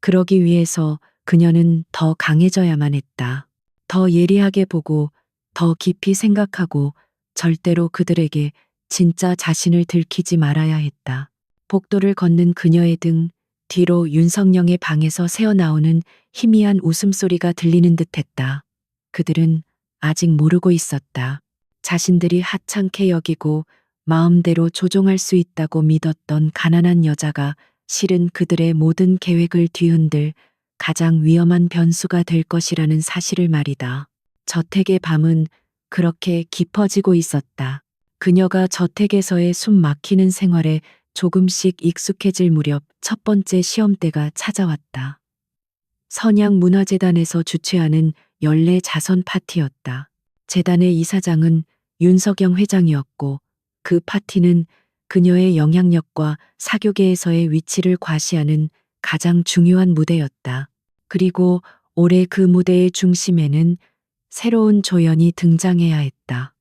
그러기 위해서 그녀는 더 강해져야만 했다. 더 예리하게 보고 더 깊이 생각하고 절대로 그들에게 진짜 자신을 들키지 말아야 했다. 복도를 걷는 그녀의 등 뒤로 윤석영의 방에서 새어나오는 희미한 웃음소리가 들리는 듯했다. 그들은 아직 모르고 있었다. 자신들이 하찮게 여기고 마음대로 조종할 수 있다고 믿었던 가난한 여자가 실은 그들의 모든 계획을 뒤흔들 가장 위험한 변수가 될 것이라는 사실을 말이다. 저택의 밤은 그렇게 깊어지고 있었다. 그녀가 저택에서의 숨 막히는 생활에 조금씩 익숙해질 무렵 첫 번째 시험대가 찾아왔다. 선양문화재단에서 주최하는 연례 자선 파티였다. 재단의 이사장은 윤석영 회장이었고 그 파티는 그녀의 영향력과 사교계에서의 위치를 과시하는 가장 중요한 무대였다. 그리고 올해 그 무대의 중심에는 새로운 조연이 등장해야 했다.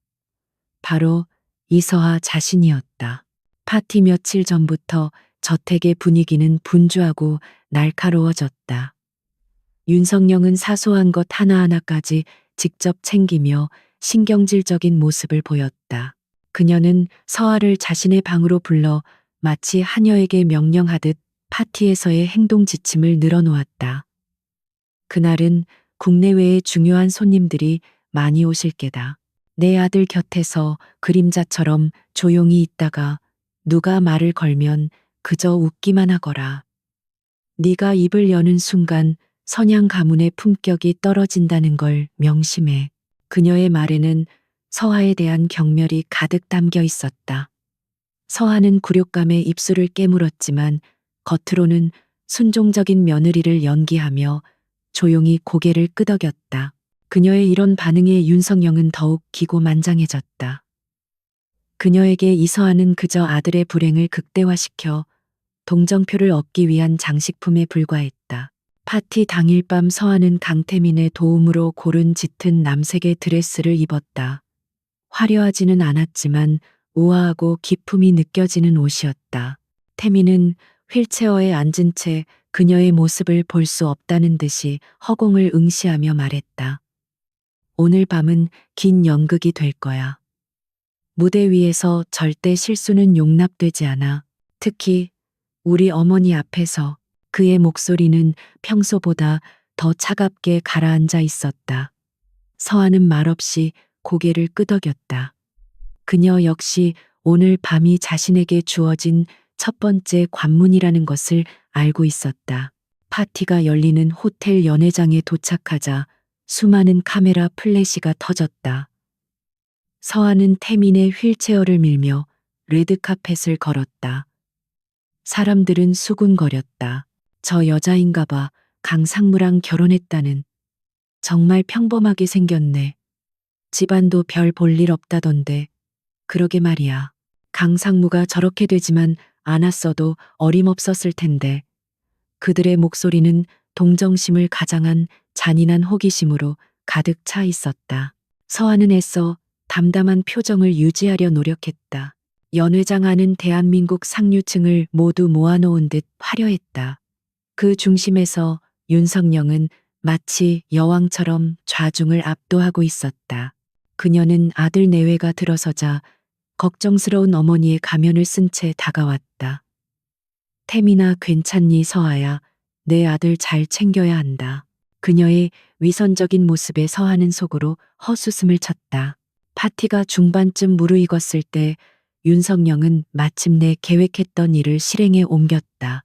바로 이서하 자신이었다. 파티 며칠 전부터 저택의 분위기는 분주하고 날카로워졌다. 윤석영은 사소한 것 하나하나까지 직접 챙기며 신경질적인 모습을 보였다. 그녀는 서하를 자신의 방으로 불러 마치 하녀에게 명령하듯 파티에서의 행동 지침을 늘어놓았다. 그날은 국내외의 중요한 손님들이 많이 오실 게다. 내 아들 곁에서 그림자처럼 조용히 있다가 누가 말을 걸면 그저 웃기만 하거라. 네가 입을 여는 순간 선양 가문의 품격이 떨어진다는 걸 명심해. 그녀의 말에는 서하에 대한 경멸이 가득 담겨 있었다. 서하는 굴욕감에 입술을 깨물었지만 겉으로는 순종적인 며느리를 연기하며 조용히 고개를 끄덕였다. 그녀의 이런 반응에 윤석영은 더욱 기고만장해졌다. 그녀에게 이서하는 그저 아들의 불행을 극대화시켜 동정표를 얻기 위한 장식품에 불과했다. 파티 당일 밤 서하는 강태민의 도움으로 고른 짙은 남색의 드레스를 입었다. 화려하지는 않았지만 우아하고 기품이 느껴지는 옷이었다. 태민은 휠체어에 앉은 채 그녀의 모습을 볼 수 없다는 듯이 허공을 응시하며 말했다. 오늘 밤은 긴 연극이 될 거야. 무대 위에서 절대 실수는 용납되지 않아. 특히 우리 어머니 앞에서. 그의 목소리는 평소보다 더 차갑게 가라앉아 있었다. 서한은 말없이 고개를 끄덕였다. 그녀 역시 오늘 밤이 자신에게 주어진 첫 번째 관문이라는 것을 알고 있었다. 파티가 열리는 호텔 연회장에 도착하자 수많은 카메라 플래시가 터졌다. 서한은 태민의 휠체어를 밀며 레드카펫을 걸었다. 사람들은 수군거렸다. 저 여자인가 봐. 강상무랑 결혼했다는. 정말 평범하게 생겼네. 집안도 별 볼 일 없다던데. 그러게 말이야. 강상무가 저렇게 되지만 않았어도 어림없었을 텐데. 그들의 목소리는 동정심을 가장한 잔인한 호기심으로 가득 차 있었다. 서한은 애써 담담한 표정을 유지하려 노력했다. 연회장 안은 대한민국 상류층을 모두 모아놓은 듯 화려했다. 그 중심에서 윤석영은 마치 여왕처럼 좌중을 압도하고 있었다. 그녀는 아들 내외가 들어서자 걱정스러운 어머니의 가면을 쓴 채 다가왔다. 태민아 괜찮니 서아야. 내 아들 잘 챙겨야 한다. 그녀의 위선적인 모습에 서하는 속으로 헛웃음을 쳤다. 파티가 중반쯤 무르익었을 때 윤석영은 마침내 계획했던 일을 실행에 옮겼다.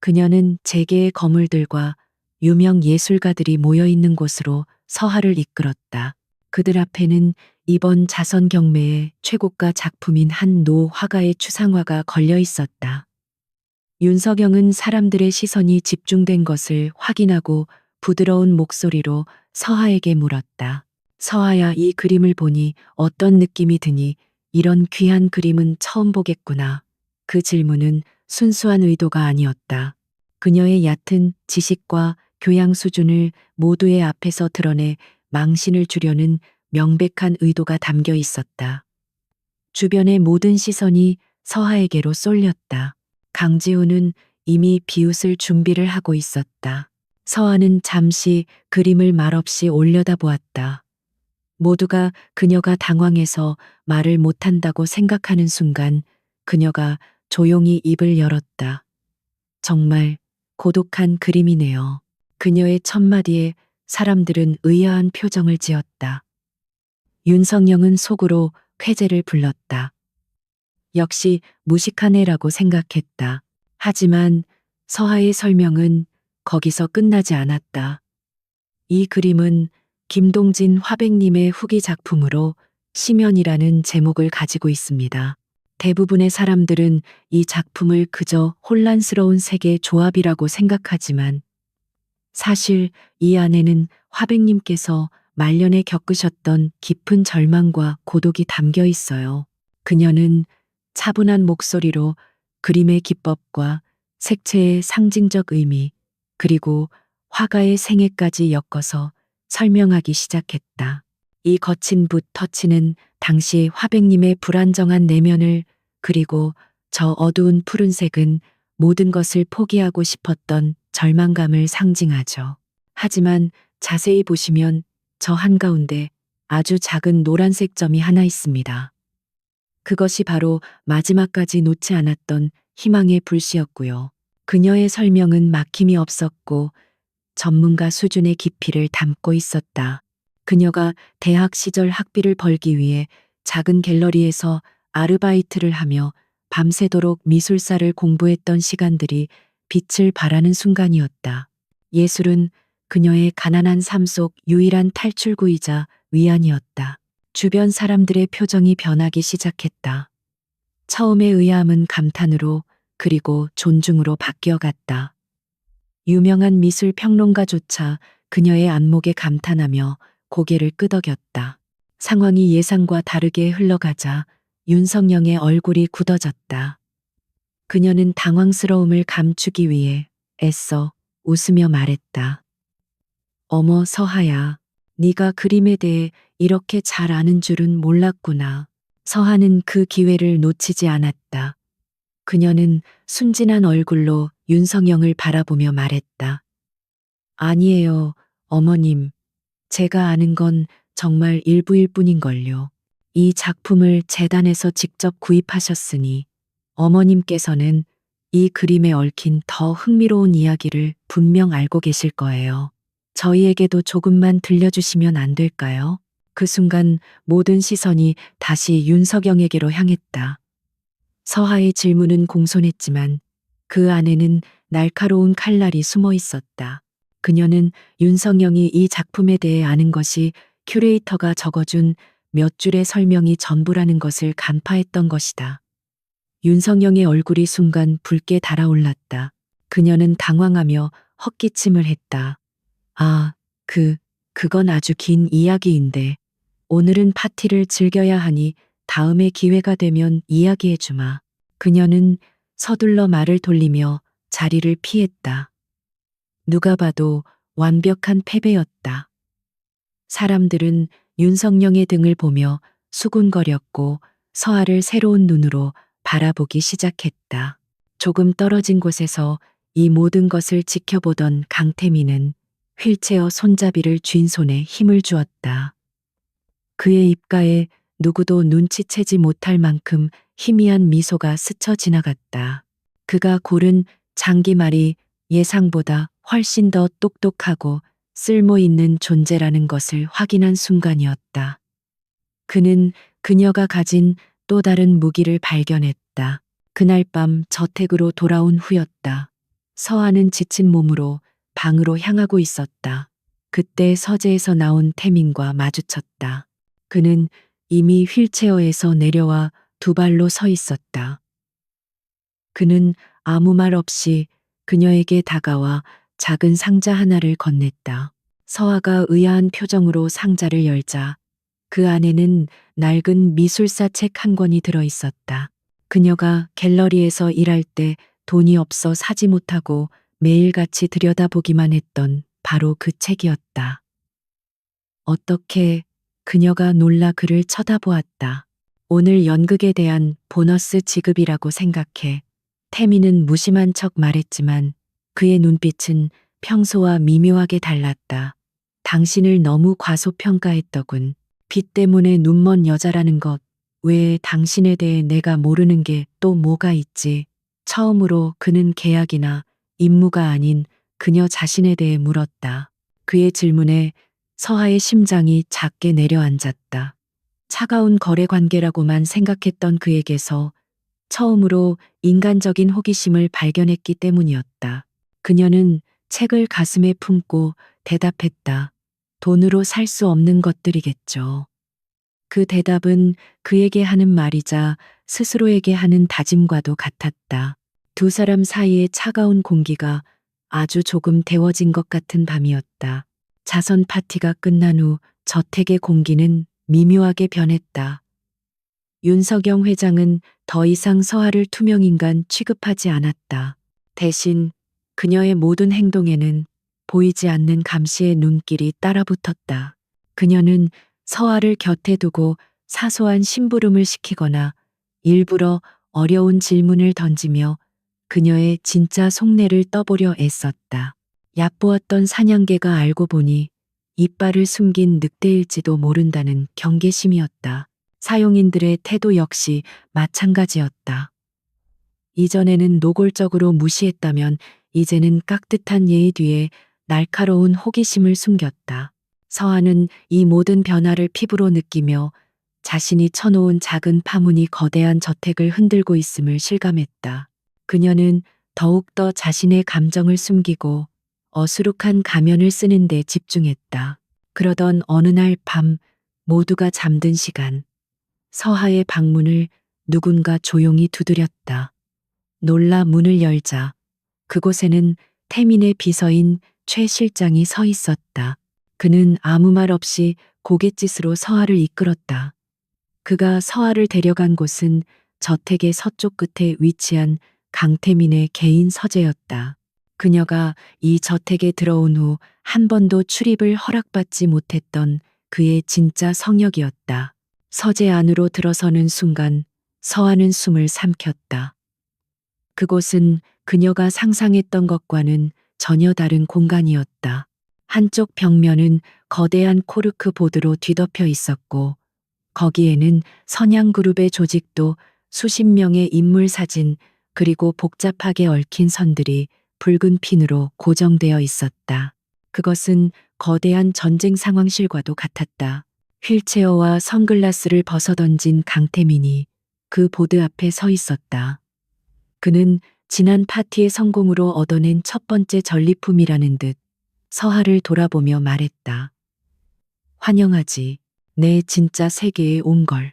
그녀는 재계의 거물들과 유명 예술가들이 모여 있는 곳으로 서하를 이끌었다. 그들 앞에는 이번 자선 경매의 최고가 작품인 한 노 화가의 추상화가 걸려 있었다. 윤석영은 사람들의 시선이 집중된 것을 확인하고 부드러운 목소리로 서하에게 물었다. 서하야, 이 그림을 보니 어떤 느낌이 드니? 이런 귀한 그림은 처음 보겠구나. 그 질문은 순수한 의도가 아니었다. 그녀의 얕은 지식과 교양 수준을 모두의 앞에서 드러내 망신을 주려는 명백한 의도가 담겨 있었다. 주변의 모든 시선이 서하에게로 쏠렸다. 강지우는 이미 비웃을 준비를 하고 있었다. 서하는 잠시 그림을 말없이 올려다보았다. 모두가 그녀가 당황해서 말을 못한다고 생각하는 순간 그녀가 조용히 입을 열었다. 정말 고독한 그림이네요. 그녀의 첫마디에 사람들은 의아한 표정을 지었다. 윤석영은 속으로 쾌재를 불렀다. 역시 무식한 애라고 생각했다. 하지만 서하의 설명은 거기서 끝나지 않았다. 이 그림은 김동진 화백님의 후기 작품으로 심연이라는 제목을 가지고 있습니다. 대부분의 사람들은 이 작품을 그저 혼란스러운 색의 조합이라고 생각하지만 사실 이 안에는 화백님께서 말년에 겪으셨던 깊은 절망과 고독이 담겨 있어요. 그녀는 차분한 목소리로 그림의 기법과 색채의 상징적 의미, 그리고 화가의 생애까지 엮어서 설명하기 시작했다. 이 거친 붓 터치는 당시 화백님의 불안정한 내면을, 그리고 저 어두운 푸른색은 모든 것을 포기하고 싶었던 절망감을 상징하죠. 하지만 자세히 보시면 저 한가운데 아주 작은 노란색 점이 하나 있습니다. 그것이 바로 마지막까지 놓지 않았던 희망의 불씨였고요. 그녀의 설명은 막힘이 없었고 전문가 수준의 깊이를 담고 있었다. 그녀가 대학 시절 학비를 벌기 위해 작은 갤러리에서 아르바이트를 하며 밤새도록 미술사를 공부했던 시간들이 빛을 발하는 순간이었다. 예술은 그녀의 가난한 삶 속 유일한 탈출구이자 위안이었다. 주변 사람들의 표정이 변하기 시작했다. 처음의 의아함은 감탄으로, 그리고 존중으로 바뀌어갔다. 유명한 미술 평론가조차 그녀의 안목에 감탄하며 고개를 끄덕였다. 상황이 예상과 다르게 흘러가자 윤석영의 얼굴이 굳어졌다. 그녀는 당황스러움을 감추기 위해 애써 웃으며 말했다. 어머 서하야, 네가 그림에 대해 이렇게 잘 아는 줄은 몰랐구나. 서하는 그 기회를 놓치지 않았다. 그녀는 순진한 얼굴로 윤성영을 바라보며 말했다. 아니에요, 어머님. 제가 아는 건 정말 일부일 뿐인걸요. 이 작품을 재단에서 직접 구입하셨으니 어머님께서는 이 그림에 얽힌 더 흥미로운 이야기를 분명 알고 계실 거예요. 저희에게도 조금만 들려주시면 안 될까요? 그 순간 모든 시선이 다시 윤석영에게로 향했다. 서하의 질문은 공손했지만 그 안에는 날카로운 칼날이 숨어 있었다. 그녀는 윤석영이 이 작품에 대해 아는 것이 큐레이터가 적어준 몇 줄의 설명이 전부라는 것을 간파했던 것이다. 윤석영의 얼굴이 순간 붉게 달아올랐다. 그녀는 당황하며 헛기침을 했다. 아, 그건 아주 긴 이야기인데. 오늘은 파티를 즐겨야 하니 다음에 기회가 되면 이야기해 주마. 그녀는 서둘러 말을 돌리며 자리를 피했다. 누가 봐도 완벽한 패배였다. 사람들은 윤석영의 등을 보며 수군거렸고 서아를 새로운 눈으로 바라보기 시작했다. 조금 떨어진 곳에서 이 모든 것을 지켜보던 강태민은 휠체어 손잡이를 쥔 손에 힘을 주었다. 그의 입가에 누구도 눈치채지 못할 만큼 희미한 미소가 스쳐 지나갔다. 그가 고른 장기말이 예상보다 훨씬 더 똑똑하고 쓸모 있는 존재라는 것을 확인한 순간이었다. 그는 그녀가 가진 또 다른 무기를 발견했다. 그날 밤 저택으로 돌아온 후였다. 서아는 지친 몸으로 방으로 향하고 있었다. 그때 서재에서 나온 태민과 마주쳤다. 그는 이미 휠체어에서 내려와 두 발로 서 있었다. 그는 아무 말 없이 그녀에게 다가와 작은 상자 하나를 건넸다. 서아가 의아한 표정으로 상자를 열자 그 안에는 낡은 미술사 책 한 권이 들어 있었다. 그녀가 갤러리에서 일할 때 돈이 없어 사지 못하고 매일같이 들여다보기만 했던 바로 그 책이었다. 어떻게 그녀가 놀라 그를 쳐다보았다. 오늘 연극에 대한 보너스 지급이라고 생각해. 태미는 무심한 척 말했지만 그의 눈빛은 평소와 미묘하게 달랐다. 당신을 너무 과소평가했더군. 빚 때문에 눈먼 여자라는 것 외에 당신에 대해 내가 모르는 게 또 뭐가 있지. 처음으로 그는 계약이나 임무가 아닌 그녀 자신에 대해 물었다. 그의 질문에 서하의 심장이 작게 내려앉았다. 차가운 거래 관계라고만 생각했던 그에게서 처음으로 인간적인 호기심을 발견했기 때문이었다. 그녀는 책을 가슴에 품고 대답했다. 돈으로 살 수 없는 것들이겠죠. 그 대답은 그에게 하는 말이자 스스로에게 하는 다짐과도 같았다. 두 사람 사이의 차가운 공기가 아주 조금 데워진 것 같은 밤이었다. 자선 파티가 끝난 후 저택의 공기는 미묘하게 변했다. 윤석영 회장은 더 이상 서아를 투명인간 취급하지 않았다. 대신 그녀의 모든 행동에는 보이지 않는 감시의 눈길이 따라붙었다. 그녀는 서아를 곁에 두고 사소한 심부름을 시키거나 일부러 어려운 질문을 던지며 그녀의 진짜 속내를 떠보려 애썼다. 얕보았던 사냥개가 알고 보니 이빨을 숨긴 늑대일지도 모른다는 경계심이었다. 사용인들의 태도 역시 마찬가지였다. 이전에는 노골적으로 무시했다면 이제는 깍듯한 예의 뒤에 날카로운 호기심을 숨겼다. 서아는 이 모든 변화를 피부로 느끼며 자신이 쳐놓은 작은 파문이 거대한 저택을 흔들고 있음을 실감했다. 그녀는 더욱더 자신의 감정을 숨기고 어수룩한 가면을 쓰는 데 집중했다. 그러던 어느 날 밤 모두가 잠든 시간, 서하의 방문을 누군가 조용히 두드렸다. 놀라 문을 열자 그곳에는 태민의 비서인 최 실장이 서 있었다. 그는 아무 말 없이 고갯짓으로 서아를 이끌었다. 그가 서아를 데려간 곳은 저택의 서쪽 끝에 위치한 강태민의 개인 서재였다. 그녀가 이 저택에 들어온 후 한 번도 출입을 허락받지 못했던 그의 진짜 성역이었다. 서재 안으로 들어서는 순간 서아는 숨을 삼켰다. 그곳은 그녀가 상상했던 것과는 전혀 다른 공간이었다. 한쪽 벽면은 거대한 코르크 보드로 뒤덮여 있었고 거기에는 선양그룹의 조직도 수십 명의 인물 사진 그리고 복잡하게 얽힌 선들이 붉은 핀으로 고정되어 있었다. 그것은 거대한 전쟁 상황실과도 같았다. 휠체어와 선글라스를 벗어던진 강태민이 그 보드 앞에 서 있었다. 그는 지난 파티의 성공으로 얻어낸 첫 번째 전리품이라는 듯 서하를 돌아보며 말했다. 환영하지. 내 진짜 세계에 온 걸.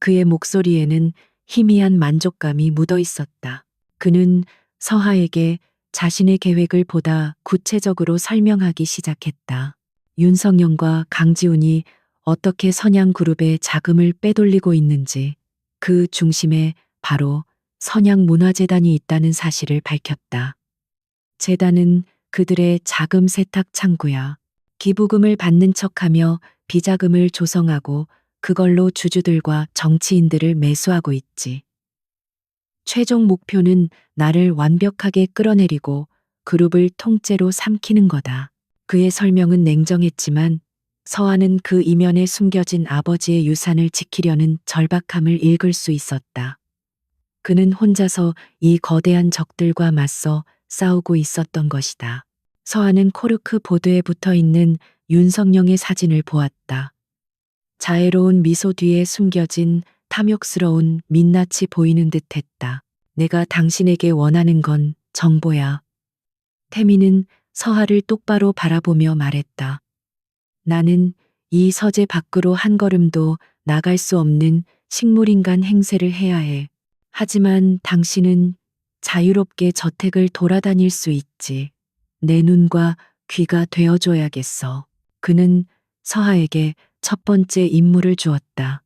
그의 목소리에는 희미한 만족감이 묻어 있었다. 그는 서하에게 자신의 계획을 보다 구체적으로 설명하기 시작했다. 윤석영과 강지훈이 어떻게 선양그룹의 자금을 빼돌리고 있는지 그 중심에 바로 선양문화재단이 있다는 사실을 밝혔다. 재단은 그들의 자금 세탁 창구야. 기부금을 받는 척하며 비자금을 조성하고 그걸로 주주들과 정치인들을 매수하고 있지. 최종 목표는 나를 완벽하게 끌어내리고 그룹을 통째로 삼키는 거다. 그의 설명은 냉정했지만 서하는 그 이면에 숨겨진 아버지의 유산을 지키려는 절박함을 읽을 수 있었다. 그는 혼자서 이 거대한 적들과 맞서 싸우고 있었던 것이다. 서하는 코르크 보드에 붙어 있는 윤석영의 사진을 보았다. 자애로운 미소 뒤에 숨겨진 탐욕스러운 민낯이 보이는 듯 했다. 내가 당신에게 원하는 건 정보야. 태민은 서하를 똑바로 바라보며 말했다. 나는 이 서재 밖으로 한 걸음도 나갈 수 없는 식물인간 행세를 해야 해. 하지만 당신은 자유롭게 저택을 돌아다닐 수 있지. 내 눈과 귀가 되어줘야겠어. 그는 서하에게 첫 번째 임무를 주었다.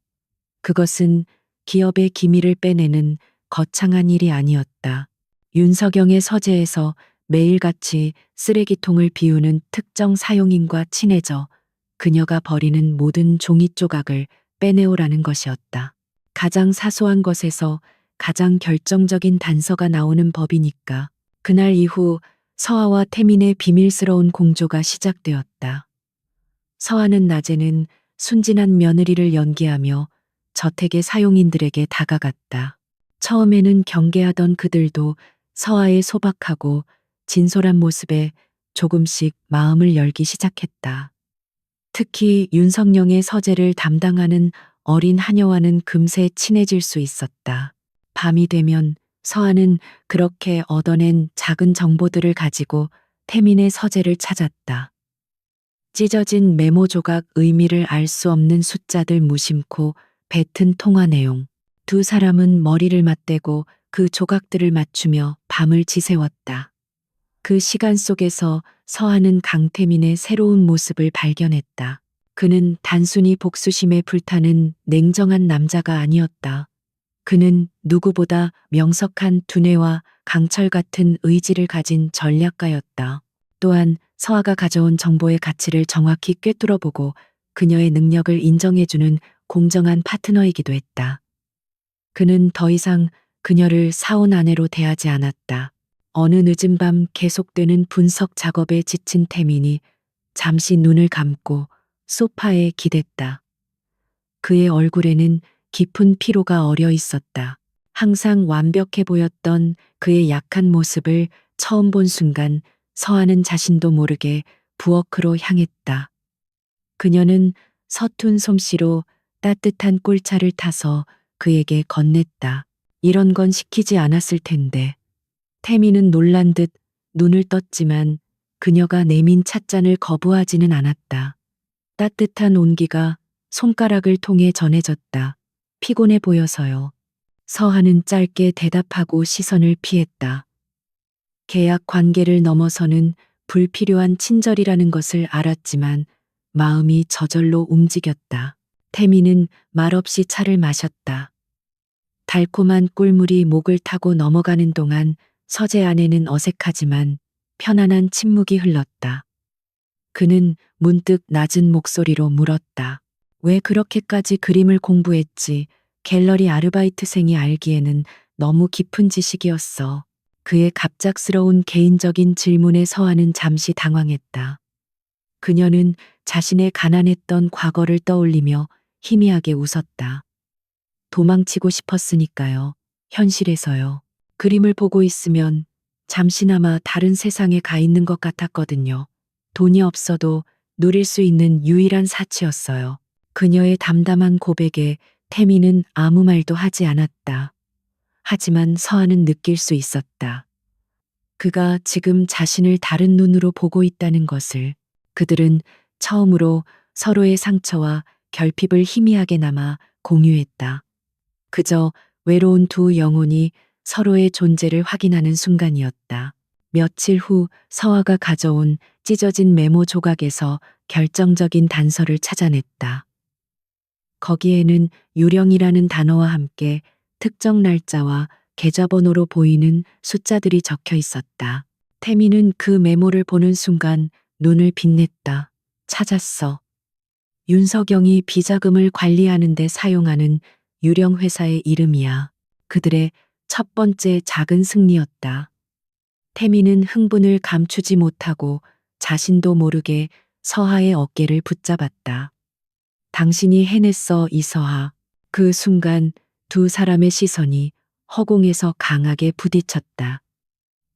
그것은 기업의 기밀을 빼내는 거창한 일이 아니었다. 윤석영의 서재에서 매일같이 쓰레기통을 비우는 특정 사용인과 친해져 그녀가 버리는 모든 종이 조각을 빼내오라는 것이었다. 가장 사소한 것에서 가장 결정적인 단서가 나오는 법이니까. 그날 이후 서하와 태민의 비밀스러운 공조가 시작되었다. 서하는 낮에는 순진한 며느리를 연기하며 저택의 사용인들에게 다가갔다. 처음에는 경계하던 그들도 서하의 소박하고 진솔한 모습에 조금씩 마음을 열기 시작했다. 특히 윤석영의 서재를 담당하는 어린 하녀와는 금세 친해질 수 있었다. 밤이 되면 서하는 그렇게 얻어낸 작은 정보들을 가지고 태민의 서재를 찾았다. 찢어진 메모 조각, 의미를 알 수 없는 숫자들, 무심코 뱉은 통화 내용. 두 사람은 머리를 맞대고 그 조각들을 맞추며 밤을 지새웠다. 그 시간 속에서 서하는 강태민의 새로운 모습을 발견했다. 그는 단순히 복수심에 불타는 냉정한 남자가 아니었다. 그는 누구보다 명석한 두뇌와 강철 같은 의지를 가진 전략가였다. 또한 서하가 가져온 정보의 가치를 정확히 꿰뚫어보고 그녀의 능력을 인정해주는 공정한 파트너이기도 했다. 그는 더 이상 그녀를 사원 아내로 대하지 않았다. 어느 늦은 밤 계속되는 분석 작업에 지친 태민이 잠시 눈을 감고 소파에 기댔다. 그의 얼굴에는 깊은 피로가 어려 있었다. 항상 완벽해 보였던 그의 약한 모습을 처음 본 순간 서하는 자신도 모르게 부엌으로 향했다. 그녀는 서툰 솜씨로 따뜻한 꿀차를 타서 그에게 건넸다. 이런 건 시키지 않았을 텐데. 태미는 놀란 듯 눈을 떴지만 그녀가 내민 찻잔을 거부하지는 않았다. 따뜻한 온기가 손가락을 통해 전해졌다. 피곤해 보여서요. 서하는 짧게 대답하고 시선을 피했다. 계약 관계를 넘어서는 불필요한 친절이라는 것을 알았지만 마음이 저절로 움직였다. 태미는 말없이 차를 마셨다. 달콤한 꿀물이 목을 타고 넘어가는 동안 서재 안에는 어색하지만 편안한 침묵이 흘렀다. 그는 문득 낮은 목소리로 물었다. 왜 그렇게까지 그림을 공부했지? 갤러리 아르바이트생이 알기에는 너무 깊은 지식이었어. 그의 갑작스러운 개인적인 질문에 서하는 잠시 당황했다. 그녀는 자신의 가난했던 과거를 떠올리며 희미하게 웃었다. 도망치고 싶었으니까요. 현실에서요. 그림을 보고 있으면 잠시나마 다른 세상에 가 있는 것 같았거든요. 돈이 없어도 누릴 수 있는 유일한 사치였어요. 그녀의 담담한 고백에 태미는 아무 말도 하지 않았다. 하지만 서한은 느낄 수 있었다. 그가 지금 자신을 다른 눈으로 보고 있다는 것을. 그들은 처음으로 서로의 상처와 결핍을 희미하게 남아 공유했다. 그저 외로운 두 영혼이 서로의 존재를 확인하는 순간이었다. 며칠 후 서아가 가져온 찢어진 메모 조각에서 결정적인 단서를 찾아냈다. 거기에는 유령이라는 단어와 함께 특정 날짜와 계좌번호로 보이는 숫자들이 적혀 있었다. 태미는 그 메모를 보는 순간 눈을 빛냈다. 찾았어. 윤석영이 비자금을 관리하는 데 사용하는 유령 회사의 이름이야. 그들의 첫 번째 작은 승리였다. 태미는 흥분을 감추지 못하고 자신도 모르게 서하의 어깨를 붙잡았다. 당신이 해냈어, 이서하. 그 순간 두 사람의 시선이 허공에서 강하게 부딪혔다.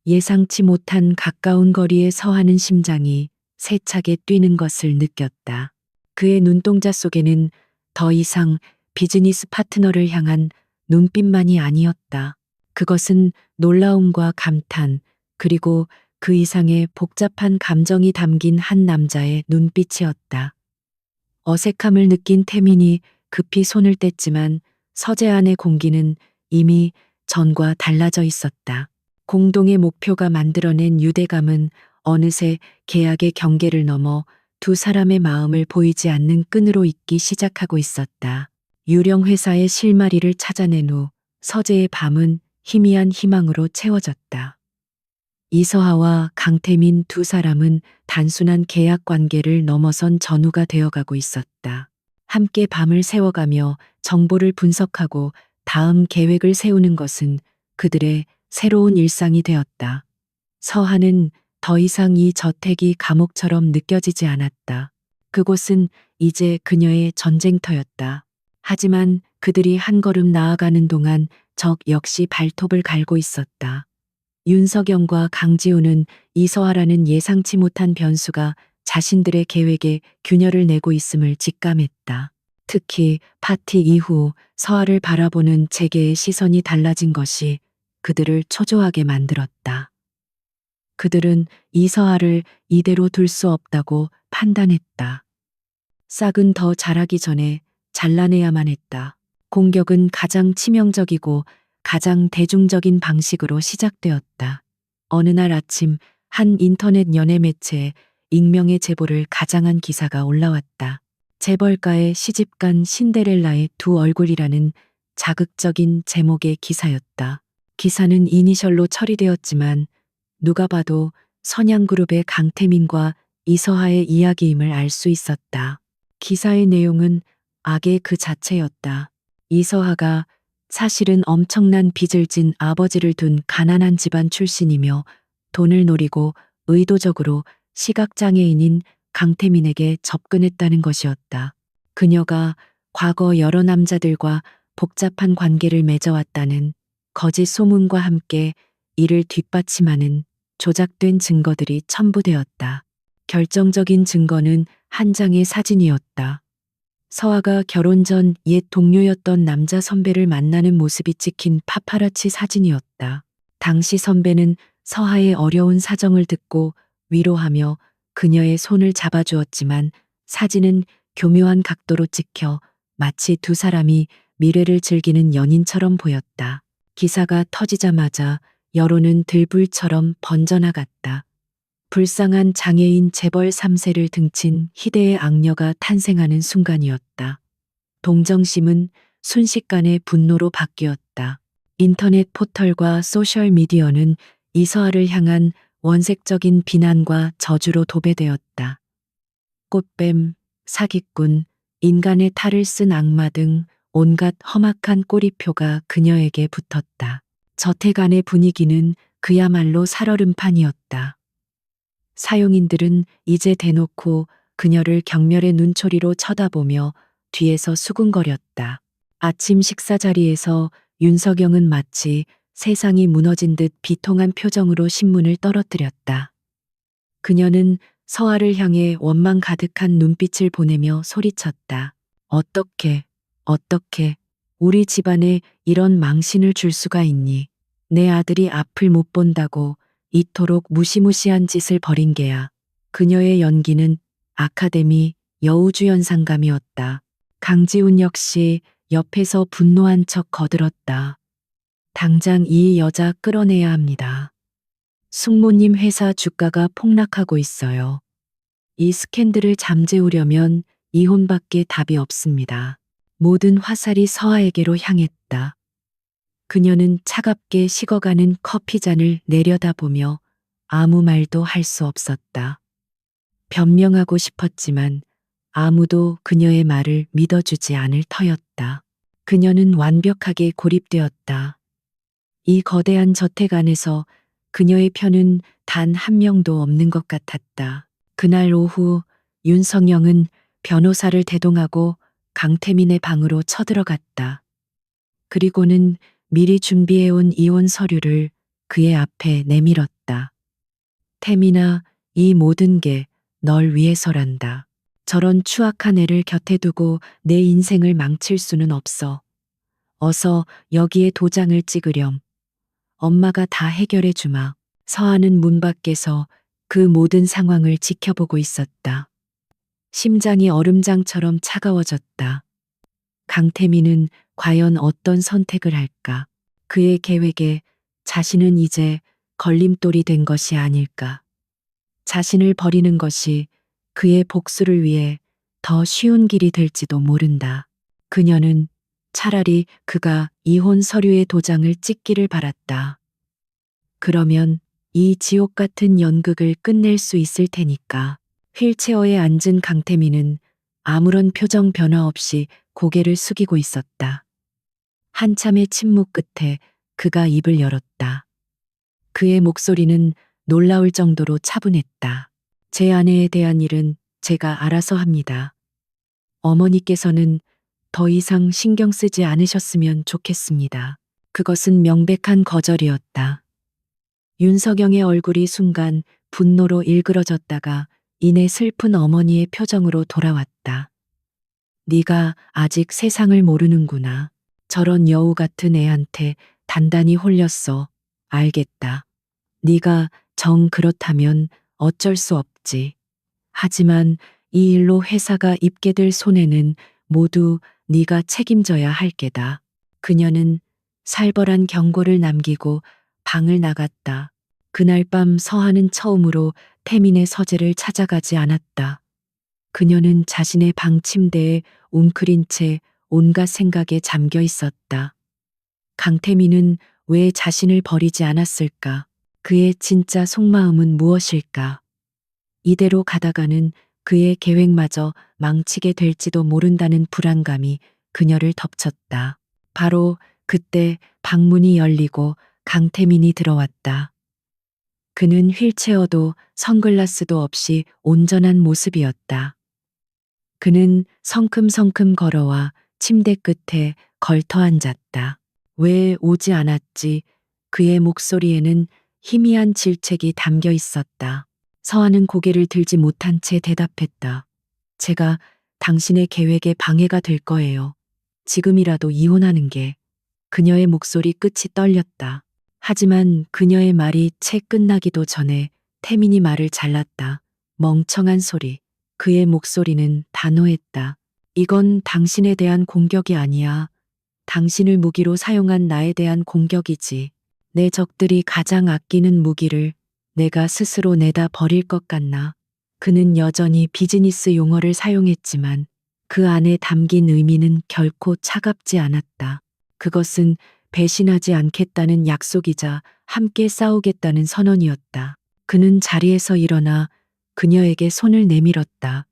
예상치 못한 가까운 거리에 서하는 심장이 세차게 뛰는 것을 느꼈다. 그의 눈동자 속에는 더 이상 비즈니스 파트너를 향한 눈빛만이 아니었다. 그것은 놀라움과 감탄, 그리고 그 이상의 복잡한 감정이 담긴 한 남자의 눈빛이었다. 어색함을 느낀 태민이 급히 손을 뗐지만 서재 안의 공기는 이미 전과 달라져 있었다. 공동의 목표가 만들어낸 유대감은 어느새 계약의 경계를 넘어 두 사람의 마음을 보이지 않는 끈으로 잇기 시작하고 있었다. 유령 회사의 실마리를 찾아낸 후 서재의 밤은 희미한 희망으로 채워졌다. 이서하와 강태민 두 사람은 단순한 계약 관계를 넘어선 전우가 되어가고 있었다. 함께 밤을 새워가며 정보를 분석하고 다음 계획을 세우는 것은 그들의 새로운 일상이 되었다. 서하는 더 이상 이 저택이 감옥처럼 느껴지지 않았다. 그곳은 이제 그녀의 전쟁터였다. 하지만 그들이 한 걸음 나아가는 동안 적 역시 발톱을 갈고 있었다. 윤석영과 강지우는 이서하라는 예상치 못한 변수가 자신들의 계획에 균열을 내고 있음을 직감했다. 특히 파티 이후 서하를 바라보는 재계의 시선이 달라진 것이 그들을 초조하게 만들었다. 그들은 이서하를 이대로 둘 수 없다고 판단했다. 싹은 더 자라기 전에 잘라내야만 했다. 공격은 가장 치명적이고 가장 대중적인 방식으로 시작되었다. 어느 날 아침 한 인터넷 연예 매체에 익명의 제보를 가장한 기사가 올라왔다. 재벌가의 시집간 신데렐라의 두 얼굴이라는 자극적인 제목의 기사였다. 기사는 이니셜로 처리되었지만 누가 봐도 선양그룹의 강태민과 이서하의 이야기임을 알 수 있었다. 기사의 내용은 악의 그 자체였다. 이서하가 사실은 엄청난 빚을 진 아버지를 둔 가난한 집안 출신이며 돈을 노리고 의도적으로 시각장애인인 강태민에게 접근했다는 것이었다. 그녀가 과거 여러 남자들과 복잡한 관계를 맺어왔다는 거짓 소문과 함께 이를 뒷받침하는 조작된 증거들이 첨부되었다. 결정적인 증거는 한 장의 사진이었다. 서아가 결혼 전 옛 동료였던 남자 선배를 만나는 모습이 찍힌 파파라치 사진이었다. 당시 선배는 서아의 어려운 사정을 듣고 위로하며 그녀의 손을 잡아주었지만 사진은 교묘한 각도로 찍혀 마치 두 사람이 미래를 즐기는 연인처럼 보였다. 기사가 터지자마자 여론은 들불처럼 번져나갔다. 불쌍한 장애인 재벌 3세를 등친 희대의 악녀가 탄생하는 순간이었다. 동정심은 순식간에 분노로 바뀌었다. 인터넷 포털과 소셜미디어는 이서아를 향한 원색적인 비난과 저주로 도배되었다. 꽃뱀, 사기꾼, 인간의 탈을 쓴 악마 등 온갖 험악한 꼬리표가 그녀에게 붙었다. 저택 안의 분위기는 그야말로 살얼음판이었다. 사용인들은 이제 대놓고 그녀를 경멸의 눈초리로 쳐다보며 뒤에서 수군거렸다. 아침 식사 자리에서 윤석영은 마치 세상이 무너진 듯 비통한 표정으로 신문을 떨어뜨렸다. 그녀는 서아를 향해 원망 가득한 눈빛을 보내며 소리쳤다. 어떻게, 우리 집안에 이런 망신을 줄 수가 있니? 내 아들이 앞을 못 본다고 이토록 무시무시한 짓을 벌인 게야. 그녀의 연기는 아카데미 여우주연상감이었다. 강지훈 역시 옆에서 분노한 척 거들었다. 당장 이 여자 끌어내야 합니다. 숙모님 회사 주가가 폭락하고 있어요. 이 스캔들을 잠재우려면 이혼밖에 답이 없습니다. 모든 화살이 서아에게로 향했다. 그녀는 차갑게 식어가는 커피잔을 내려다보며 아무 말도 할 수 없었다. 변명하고 싶었지만 아무도 그녀의 말을 믿어주지 않을 터였다. 그녀는 완벽하게 고립되었다. 이 거대한 저택 안에서 그녀의 편은 단 한 명도 없는 것 같았다. 그날 오후 윤성영은 변호사를 대동하고 강태민의 방으로 쳐들어갔다. 그리고는 미리 준비해온 이혼 서류를 그의 앞에 내밀었다. 태민아, 이 모든 게 널 위해서란다. 저런 추악한 애를 곁에 두고 내 인생을 망칠 수는 없어. 어서 여기에 도장을 찍으렴. 엄마가 다 해결해 주마. 서아는 문 밖에서 그 모든 상황을 지켜보고 있었다. 심장이 얼음장처럼 차가워졌다. 강태민은 과연 어떤 선택을 할까? 그의 계획에 자신은 이제 걸림돌이 된 것이 아닐까? 자신을 버리는 것이 그의 복수를 위해 더 쉬운 길이 될지도 모른다. 그녀는 차라리 그가 이혼 서류의 도장을 찍기를 바랐다. 그러면 이 지옥 같은 연극을 끝낼 수 있을 테니까. 휠체어에 앉은 강태민은 아무런 표정 변화 없이 고개를 숙이고 있었다. 한참의 침묵 끝에 그가 입을 열었다. 그의 목소리는 놀라울 정도로 차분했다. 제 아내에 대한 일은 제가 알아서 합니다. 어머니께서는 더 이상 신경 쓰지 않으셨으면 좋겠습니다. 그것은 명백한 거절이었다. 윤석영의 얼굴이 순간 분노로 일그러졌다가 이내 슬픈 어머니의 표정으로 돌아왔다. 네가 아직 세상을 모르는구나. 저런 여우 같은 애한테 단단히 홀렸어. 알겠다. 네가 정 그렇다면 어쩔 수 없지. 하지만 이 일로 회사가 입게 될 손해는 모두 네가 책임져야 할 게다. 그녀는 살벌한 경고를 남기고 방을 나갔다. 그날 밤 서하는 처음으로 태민의 서재를 찾아가지 않았다. 그녀는 자신의 방 침대에 웅크린 채 온갖 생각에 잠겨 있었다. 강태민은 왜 자신을 버리지 않았을까? 그의 진짜 속마음은 무엇일까? 이대로 가다가는 그의 계획마저 망치게 될지도 모른다는 불안감이 그녀를 덮쳤다. 바로 그때 방문이 열리고 강태민이 들어왔다. 그는 휠체어도 선글라스도 없이 온전한 모습이었다. 그는 성큼성큼 걸어와 침대 끝에 걸터 앉았다. 왜 오지 않았지? 그의 목소리에는 희미한 질책이 담겨 있었다. 서하는 고개를 들지 못한 채 대답했다. 제가 당신의 계획에 방해가 될 거예요. 지금이라도 이혼하는 게. 그녀의 목소리 끝이 떨렸다. 하지만 그녀의 말이 채 끝나기도 전에 태민이 말을 잘랐다. 멍청한 소리. 그의 목소리는 단호했다. 이건 당신에 대한 공격이 아니야. 당신을 무기로 사용한 나에 대한 공격이지. 내 적들이 가장 아끼는 무기를 내가 스스로 내다 버릴 것 같나. 그는 여전히 비즈니스 용어를 사용했지만 그 안에 담긴 의미는 결코 차갑지 않았다. 그것은 배신하지 않겠다는 약속이자 함께 싸우겠다는 선언이었다. 그는 자리에서 일어나 그녀에게 손을 내밀었다.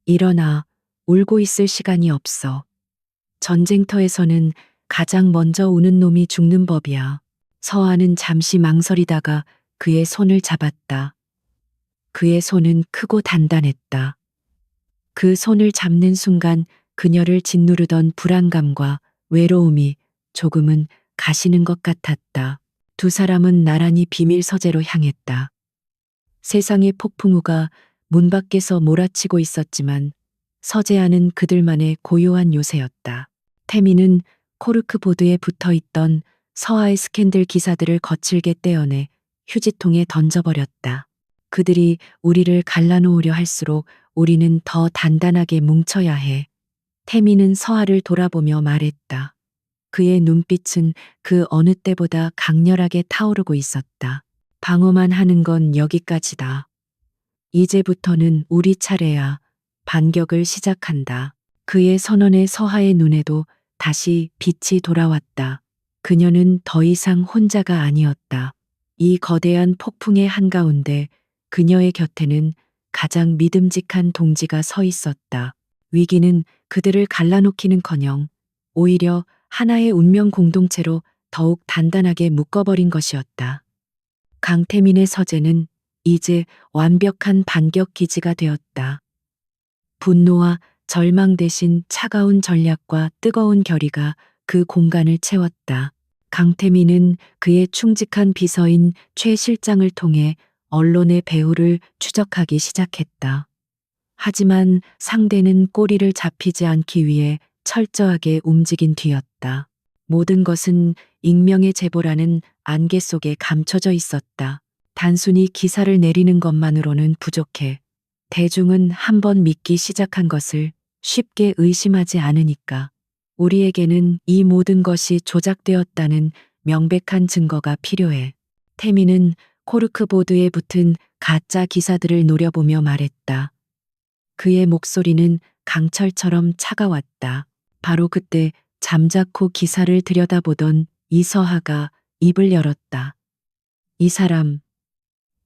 일어나, 울고 있을 시간이 없어. 전쟁터에서는 가장 먼저 우는 놈이 죽는 법이야. 서아는 잠시 망설이다가 그의 손을 잡았다. 그의 손은 크고 단단했다. 그 손을 잡는 순간 그녀를 짓누르던 불안감과 외로움이 조금은 가시는 것 같았다. 두 사람은 나란히 비밀 서재로 향했다. 세상의 폭풍우가 문 밖에서 몰아치고 있었지만 서재 안은 그들만의 고요한 요새였다. 태미는 코르크보드에 붙어 있던 서아의 스캔들 기사들을 거칠게 떼어내 휴지통에 던져버렸다. 그들이 우리를 갈라놓으려 할수록 우리는 더 단단하게 뭉쳐야 해. 태미는 서아를 돌아보며 말했다. 그의 눈빛은 그 어느 때보다 강렬하게 타오르고 있었다. 방어만 하는 건 여기까지다. 이제부터는 우리 차례야. 반격을 시작한다. 그의 선언에 서하의 눈에도 다시 빛이 돌아왔다. 그녀는 더 이상 혼자가 아니었다. 이 거대한 폭풍의 한가운데 그녀의 곁에는 가장 믿음직한 동지가 서 있었다. 위기는 그들을 갈라놓기는커녕 오히려 하나의 운명 공동체로 더욱 단단하게 묶어버린 것이었다. 강태민의 서재는 이제 완벽한 반격 기지가 되었다. 분노와 절망 대신 차가운 전략과 뜨거운 결의가 그 공간을 채웠다. 강태민은 그의 충직한 비서인 최 실장을 통해 언론의 배후를 추적하기 시작했다. 하지만 상대는 꼬리를 잡히지 않기 위해 철저하게 움직인 뒤였다. 모든 것은 익명의 제보라는 안개 속에 감춰져 있었다. 단순히 기사를 내리는 것만으로는 부족해. 대중은 한번 믿기 시작한 것을 쉽게 의심하지 않으니까. 우리에게는 이 모든 것이 조작되었다는 명백한 증거가 필요해. 태미는 코르크보드에 붙은 가짜 기사들을 노려보며 말했다. 그의 목소리는 강철처럼 차가웠다. 바로 그때 잠자코 기사를 들여다보던 이서하가 입을 열었다. 이 사람.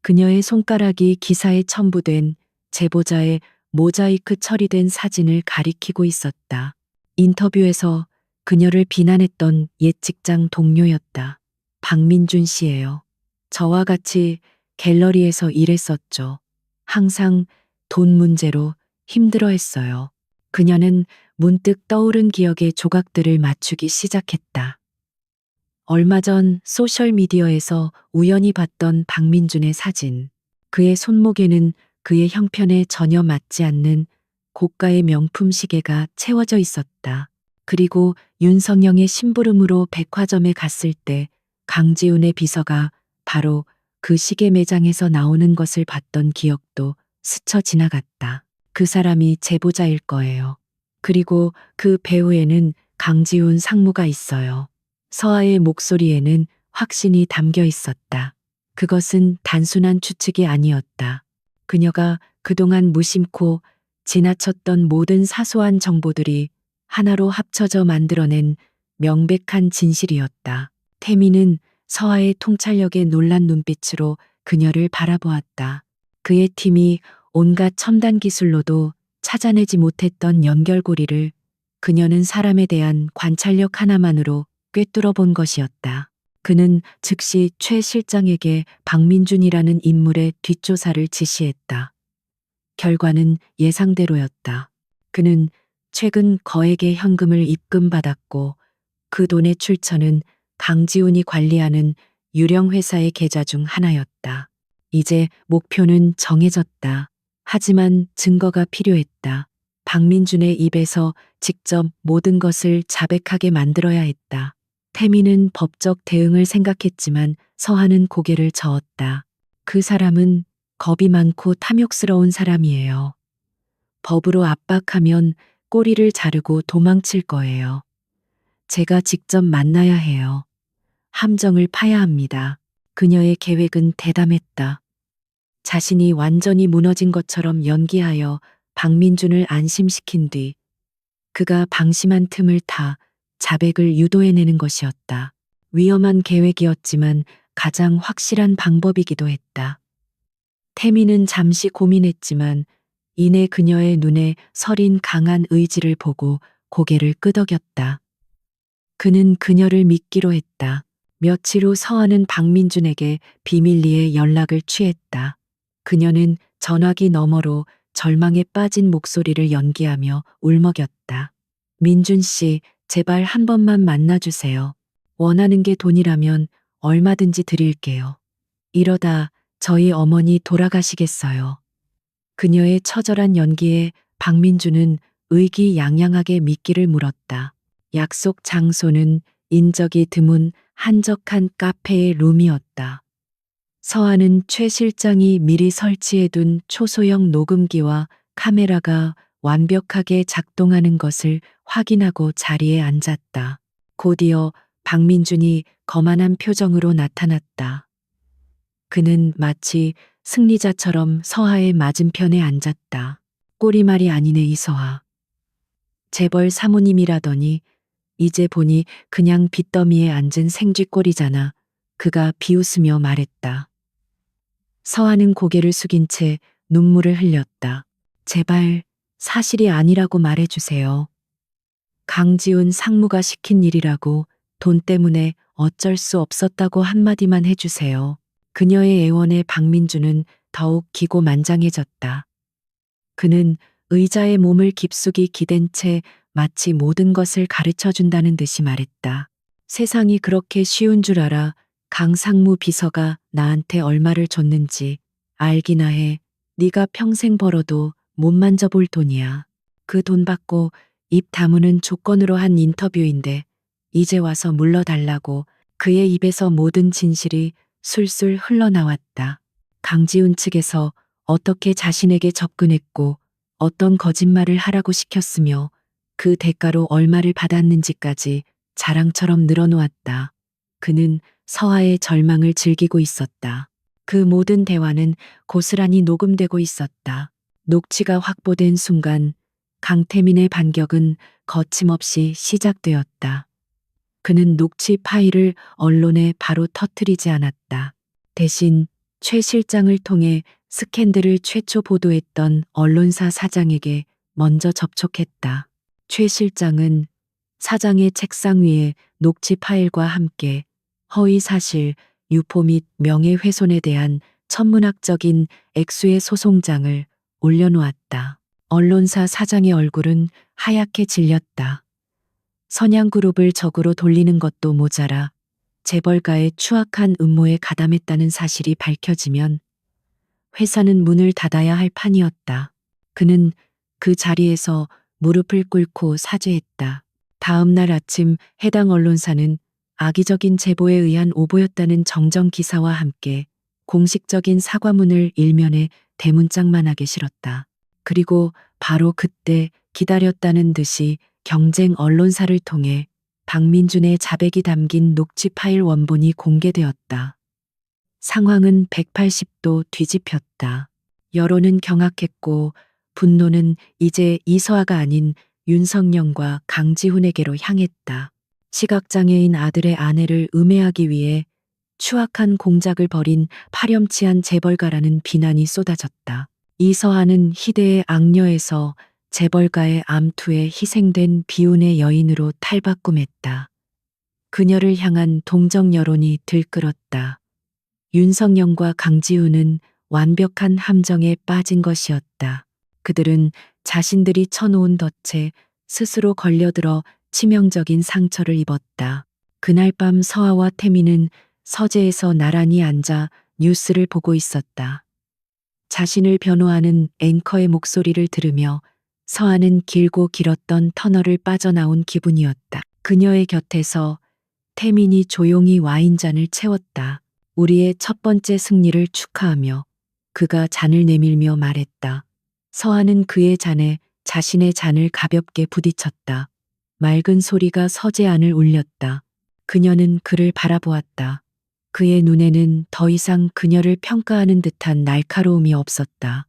그녀의 손가락이 기사에 첨부된 제보자의 모자이크 처리된 사진을 가리키고 있었다. 인터뷰에서 그녀를 비난했던 옛 직장 동료였다. 박민준 씨예요. 저와 같이 갤러리에서 일했었죠. 항상 돈 문제로 힘들어했어요. 그녀는 문득 떠오른 기억의 조각들을 맞추기 시작했다. 얼마 전 소셜미디어에서 우연히 봤던 박민준의 사진. 그의 손목에는 그의 형편에 전혀 맞지 않는 고가의 명품 시계가 채워져 있었다. 그리고 윤성영의 심부름으로 백화점에 갔을 때 강지훈의 비서가 바로 그 시계 매장에서 나오는 것을 봤던 기억도 스쳐 지나갔다. 그 사람이 제보자일 거예요. 그리고 그 배후에는 강지훈 상무가 있어요. 서아의 목소리에는 확신이 담겨 있었다. 그것은 단순한 추측이 아니었다. 그녀가 그동안 무심코 지나쳤던 모든 사소한 정보들이 하나로 합쳐져 만들어낸 명백한 진실이었다. 태미는 서아의 통찰력에 놀란 눈빛으로 그녀를 바라보았다. 그의 팀이 온갖 첨단 기술로도 찾아내지 못했던 연결고리를 그녀는 사람에 대한 관찰력 하나만으로 꿰뚫어 본 것이었다. 그는 즉시 최 실장에게 박민준이라는 인물의 뒷조사를 지시했다. 결과는 예상대로였다. 그는 최근 거액의 현금을 입금받았고 그 돈의 출처는 강지훈이 관리하는 유령 회사의 계좌 중 하나였다. 이제 목표는 정해졌다. 하지만 증거가 필요했다. 박민준의 입에서 직접 모든 것을 자백하게 만들어야 했다. 태미는 법적 대응을 생각했지만 서하는 고개를 저었다. 그 사람은 겁이 많고 탐욕스러운 사람이에요. 법으로 압박하면 꼬리를 자르고 도망칠 거예요. 제가 직접 만나야 해요. 함정을 파야 합니다. 그녀의 계획은 대담했다. 자신이 완전히 무너진 것처럼 연기하여 박민준을 안심시킨 뒤 그가 방심한 틈을 타 자백을 유도해내는 것이었다. 위험한 계획이었지만 가장 확실한 방법이기도 했다. 태미는 잠시 고민했지만 이내 그녀의 눈에 서린 강한 의지를 보고 고개를 끄덕였다. 그는 그녀를 믿기로 했다. 며칠 후 서아는 박민준에게 비밀리에 연락을 취했다. 그녀는 전화기 너머로 절망에 빠진 목소리를 연기하며 울먹였다. 민준 씨, 제발 한 번만 만나주세요. 원하는 게 돈이라면 얼마든지 드릴게요. 이러다 저희 어머니 돌아가시겠어요. 그녀의 처절한 연기에 박민주는 의기양양하게 미끼를 물었다. 약속 장소는 인적이 드문 한적한 카페의 룸이었다. 서아는 최 실장이 미리 설치해둔 초소형 녹음기와 카메라가 완벽하게 작동하는 것을 확인하고 자리에 앉았다. 곧이어 박민준이 거만한 표정으로 나타났다. 그는 마치 승리자처럼 서하의 맞은편에 앉았다. 꼬리말이 아니네 이서하. 재벌 사모님이라더니 이제 보니 그냥 빚더미에 앉은 생쥐꼴이잖아. 그가 비웃으며 말했다. 서하는 고개를 숙인 채 눈물을 흘렸다. 제발 사실이 아니라고 말해주세요. 강지훈 상무가 시킨 일이라고 돈 때문에 어쩔 수 없었다고 한마디만 해주세요. 그녀의 애원에 박민주는 더욱 기고만장해졌다. 그는 의자에 몸을 깊숙이 기댄 채 마치 모든 것을 가르쳐 준다는 듯이 말했다. 세상이 그렇게 쉬운 줄 알아. 강상무 비서가 나한테 얼마를 줬는지 알기나 해. 네가 평생 벌어도 못 만져볼 돈이야. 그 돈 받고 입 다무는 조건으로 한 인터뷰인데 이제 와서 물러달라고. 그의 입에서 모든 진실이 술술 흘러나왔다. 강지훈 측에서 어떻게 자신에게 접근했고 어떤 거짓말을 하라고 시켰으며 그 대가로 얼마를 받았는지까지 자랑처럼 늘어놓았다. 그는 서하의 절망을 즐기고 있었다. 그 모든 대화는 고스란히 녹음되고 있었다. 녹취가 확보된 순간 강태민의 반격은 거침없이 시작되었다. 그는 녹취 파일을 언론에 바로 터뜨리지 않았다. 대신 최 실장을 통해 스캔들을 최초 보도했던 언론사 사장에게 먼저 접촉했다. 최 실장은 사장의 책상 위에 녹취 파일과 함께 허위 사실, 유포 및 명예훼손에 대한 천문학적인 액수의 소송장을 올려놓았다. 언론사 사장의 얼굴은 하얗게 질렸다. 선양그룹을 적으로 돌리는 것도 모자라 재벌가의 추악한 음모에 가담했다는 사실이 밝혀지면 회사는 문을 닫아야 할 판이었다. 그는 그 자리에서 무릎을 꿇고 사죄했다. 다음 날 아침 해당 언론사는 악의적인 제보에 의한 오보였다는 정정 기사와 함께 공식적인 사과문을 일면에 대문짝만하게 실었다. 그리고 바로 그때 기다렸다는 듯이 경쟁 언론사를 통해 박민준의 자백이 담긴 녹취 파일 원본이 공개되었다. 상황은 180도 뒤집혔다. 여론은 경악했고 분노는 이제 이서아가 아닌 윤석영과 강지훈에게로 향했다. 시각장애인 아들의 아내를 음해하기 위해 추악한 공작을 벌인 파렴치한 재벌가라는 비난이 쏟아졌다. 이서아는 희대의 악녀에서 재벌가의 암투에 희생된 비운의 여인으로 탈바꿈했다. 그녀를 향한 동정 여론이 들끓었다. 윤석영과 강지훈은 완벽한 함정에 빠진 것이었다. 그들은 자신들이 쳐놓은 덫에 스스로 걸려들어 치명적인 상처를 입었다. 그날 밤 서아와 태민은 서재에서 나란히 앉아 뉴스를 보고 있었다. 자신을 변호하는 앵커의 목소리를 들으며 서아는 길고 길었던 터널을 빠져나온 기분이었다. 그녀의 곁에서 태민이 조용히 와인잔을 채웠다. 우리의 첫 번째 승리를 축하하며 그가 잔을 내밀며 말했다. 서아는 그의 잔에 자신의 잔을 가볍게 부딪혔다. 맑은 소리가 서재 안을 울렸다. 그녀는 그를 바라보았다. 그의 눈에는 더 이상 그녀를 평가하는 듯한 날카로움이 없었다.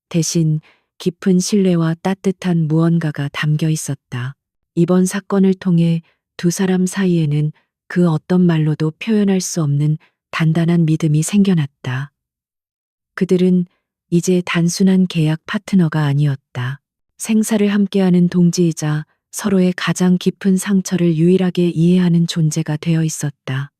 대신 깊은 신뢰와 따뜻한 무언가가 담겨 있었다. 이번 사건을 통해 두 사람 사이에는 그 어떤 말로도 표현할 수 없는 단단한 믿음이 생겨났다. 그들은 이제 단순한 계약 파트너가 아니었다. 생사를 함께하는 동지이자 서로의 가장 깊은 상처를 유일하게 이해하는 존재가 되어 있었다.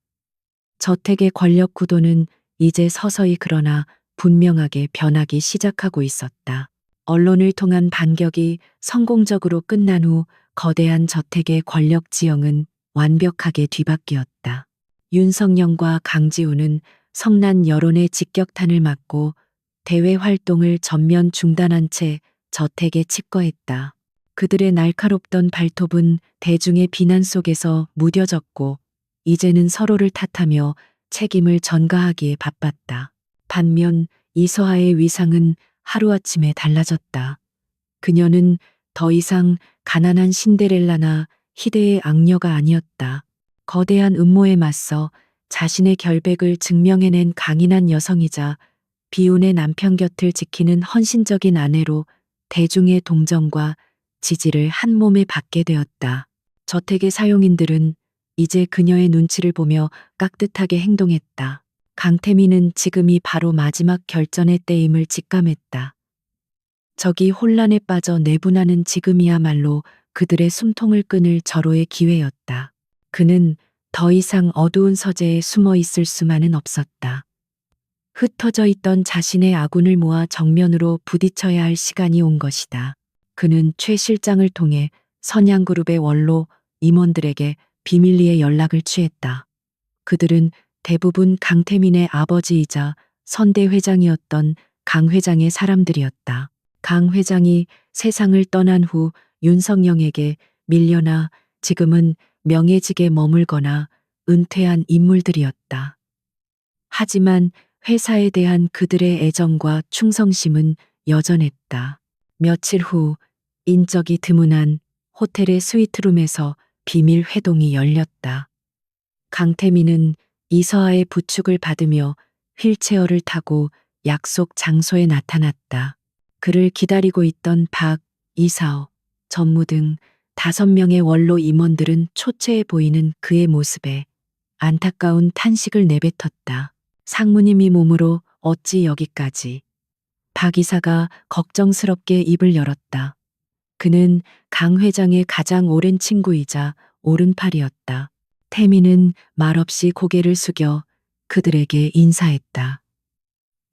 저택의 권력 구도는 이제 서서히 그러나 분명하게 변하기 시작하고 있었다. 언론을 통한 반격이 성공적으로 끝난 후 거대한 저택의 권력 지형은 완벽하게 뒤바뀌었다. 윤석열과 강지우는 성난 여론의 직격탄을 맞고 대외 활동을 전면 중단한 채 저택에 집거했다. 그들의 날카롭던 발톱은 대중의 비난 속에서 무뎌졌고 이제는 서로를 탓하며 책임을 전가하기에 바빴다. 반면 이서하의 위상은 하루아침에 달라졌다. 그녀는 더 이상 가난한 신데렐라나 희대의 악녀가 아니었다. 거대한 음모에 맞서 자신의 결백을 증명해낸 강인한 여성이자 비운의 남편 곁을 지키는 헌신적인 아내로 대중의 동정과 지지를 한 몸에 받게 되었다. 저택의 사용인들은 이제 그녀의 눈치를 보며 깍듯하게 행동했다. 강태민은 지금이 바로 마지막 결전의 때임을 직감했다. 적이 혼란에 빠져 내분하는 지금이야말로 그들의 숨통을 끊을 절호의 기회였다. 그는 더 이상 어두운 서재에 숨어 있을 수만은 없었다. 흩어져 있던 자신의 아군을 모아 정면으로 부딪혀야 할 시간이 온 것이다. 그는 최 실장을 통해 선양그룹의 원로 임원들에게 비밀리에 연락을 취했다. 그들은 대부분 강태민의 아버지이자 선대 회장이었던 강 회장의 사람들이었다. 강 회장이 세상을 떠난 후 윤석열에게 밀려나 지금은 명예직에 머물거나 은퇴한 인물들이었다. 하지만 회사에 대한 그들의 애정과 충성심은 여전했다. 며칠 후 인적이 드문한 호텔의 스위트룸에서 비밀 회동이 열렸다. 강태민은 이서하의 부축을 받으며 휠체어를 타고 약속 장소에 나타났다. 그를 기다리고 있던 박, 이사오, 전무 등 5명의 원로 임원들은 초췌해 보이는 그의 모습에 안타까운 탄식을 내뱉었다. 상무님이 몸으로 어찌 여기까지. 박 이사가 걱정스럽게 입을 열었다. 그는 강 회장의 가장 오랜 친구이자 오른팔이었다. 태민은 말없이 고개를 숙여 그들에게 인사했다.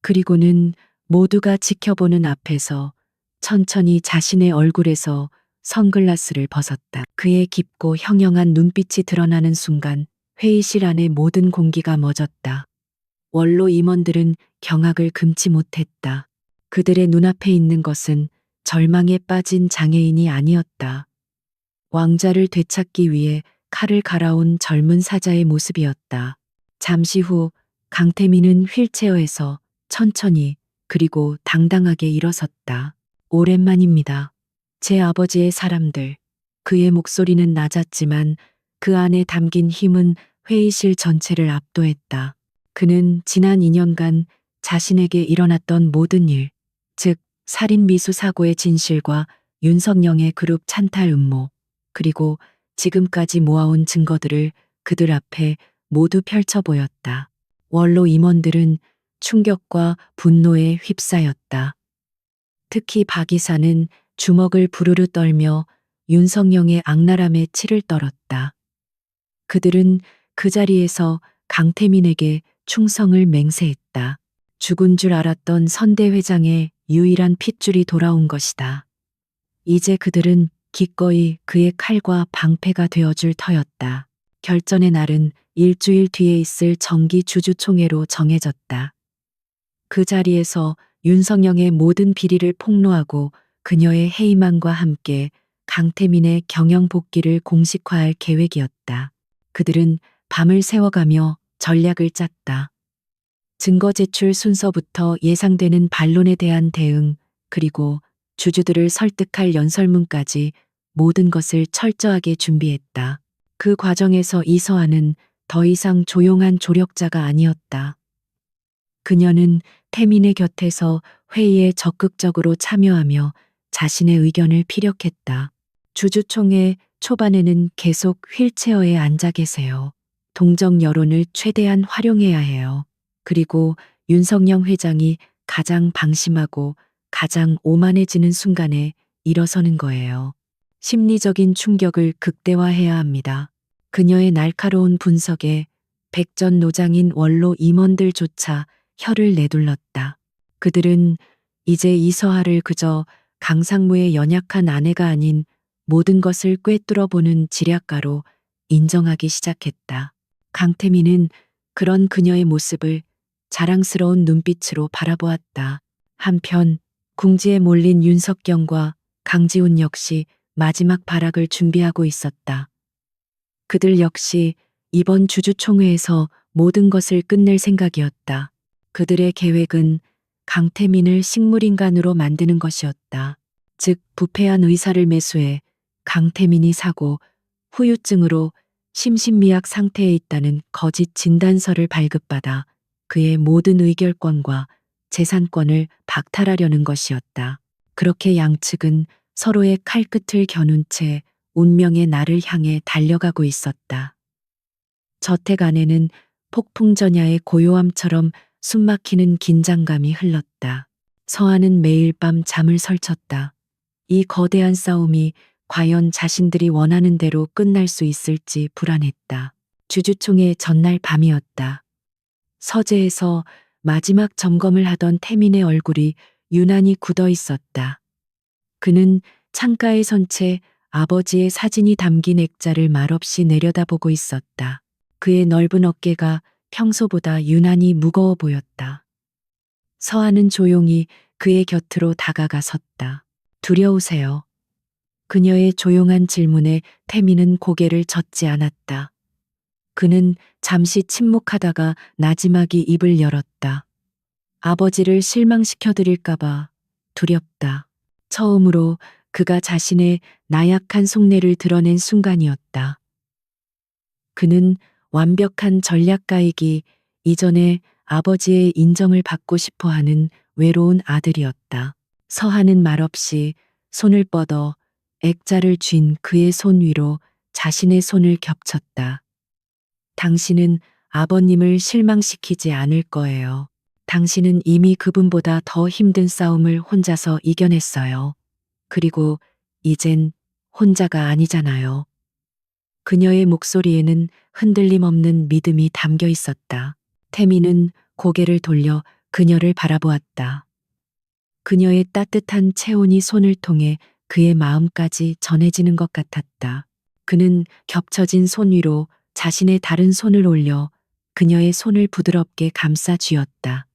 그리고는 모두가 지켜보는 앞에서 천천히 자신의 얼굴에서 선글라스를 벗었다. 그의 깊고 형형한 눈빛이 드러나는 순간 회의실 안의 모든 공기가 멎었다. 원로 임원들은 경악을 금치 못했다. 그들의 눈앞에 있는 것은 절망에 빠진 장애인이 아니었다. 왕자를 되찾기 위해 칼을 갈아온 젊은 사자의 모습이었다. 잠시 후 강태민은 휠체어에서 천천히 그리고 당당하게 일어섰다. 오랜만입니다. 제 아버지의 사람들. 그의 목소리는 낮았지만 그 안에 담긴 힘은 회의실 전체를 압도했다. 그는 지난 2년간 자신에게 일어났던 모든 일, 즉 살인 미수 사고의 진실과 윤석열의 그룹 찬탈 음모, 그리고 지금까지 모아온 증거들을 그들 앞에 모두 펼쳐 보였다. 원로 임원들은 충격과 분노에 휩싸였다. 특히 박 이사는 주먹을 부르르 떨며 윤석열의 악랄함에 치를 떨었다. 그들은 그 자리에서 강태민에게 충성을 맹세했다. 죽은 줄 알았던 선대 회장의 유일한 핏줄이 돌아온 것이다. 이제 그들은 기꺼이 그의 칼과 방패가 되어줄 터였다. 결전의 날은 일주일 뒤에 있을 정기 주주총회로 정해졌다. 그 자리에서 윤석열의 모든 비리를 폭로하고 그녀의 해임안과 함께 강태민의 경영 복귀를 공식화할 계획이었다. 그들은 밤을 새워가며 전략을 짰다. 증거 제출 순서부터 예상되는 반론에 대한 대응, 그리고 주주들을 설득할 연설문까지 모든 것을 철저하게 준비했다. 그 과정에서 이서하는 더 이상 조용한 조력자가 아니었다. 그녀는 태민의 곁에서 회의에 적극적으로 참여하며 자신의 의견을 피력했다. 주주총회 초반에는 계속 휠체어에 앉아 계세요. 동정 여론을 최대한 활용해야 해요. 그리고 윤석열 회장이 가장 방심하고 가장 오만해지는 순간에 일어서는 거예요. 심리적인 충격을 극대화해야 합니다. 그녀의 날카로운 분석에 백전노장인 원로 임원들조차 혀를 내둘렀다. 그들은 이제 이서하를 그저 강상무의 연약한 아내가 아닌 모든 것을 꿰뚫어보는 지략가로 인정하기 시작했다. 강태민은 그런 그녀의 모습을 자랑스러운 눈빛으로 바라보았다. 한편 궁지에 몰린 윤석경과 강지훈 역시 마지막 발악을 준비하고 있었다. 그들 역시 이번 주주총회에서 모든 것을 끝낼 생각이었다. 그들의 계획은 강태민을 식물인간으로 만드는 것이었다. 즉 부패한 의사를 매수해 강태민이 사고 후유증으로 심신미약 상태에 있다는 거짓 진단서를 발급받아 그의 모든 의결권과 재산권을 박탈하려는 것이었다. 그렇게 양측은 서로의 칼끝을 겨눈 채 운명의 날을 향해 달려가고 있었다. 저택 안에는 폭풍전야의 고요함처럼 숨막히는 긴장감이 흘렀다. 서한은 매일 밤 잠을 설쳤다. 이 거대한 싸움이 과연 자신들이 원하는 대로 끝날 수 있을지 불안했다. 주주총회 전날 밤이었다. 서재에서 마지막 점검을 하던 태민의 얼굴이 유난히 굳어 있었다. 그는 창가에 선 채 아버지의 사진이 담긴 액자를 말없이 내려다보고 있었다. 그의 넓은 어깨가 평소보다 유난히 무거워 보였다. 서한은 조용히 그의 곁으로 다가가 섰다. 두려우세요? 그녀의 조용한 질문에 태민은 고개를 젓지 않았다. 그는 잠시 침묵하다가 나지막이 입을 열었다. 아버지를 실망시켜드릴까봐 두렵다. 처음으로 그가 자신의 나약한 속내를 드러낸 순간이었다. 그는 완벽한 전략가이기 이전에 아버지의 인정을 받고 싶어 하는 외로운 아들이었다. 서한은 말없이 손을 뻗어 액자를 쥔 그의 손 위로 자신의 손을 겹쳤다. 당신은 아버님을 실망시키지 않을 거예요. 당신은 이미 그분보다 더 힘든 싸움을 혼자서 이겨냈어요. 그리고 이젠 혼자가 아니잖아요. 그녀의 목소리에는 흔들림 없는 믿음이 담겨 있었다. 태미는 고개를 돌려 그녀를 바라보았다. 그녀의 따뜻한 체온이 손을 통해 그의 마음까지 전해지는 것 같았다. 그는 겹쳐진 손 위로 자신의 다른 손을 올려 그녀의 손을 부드럽게 감싸 쥐었다.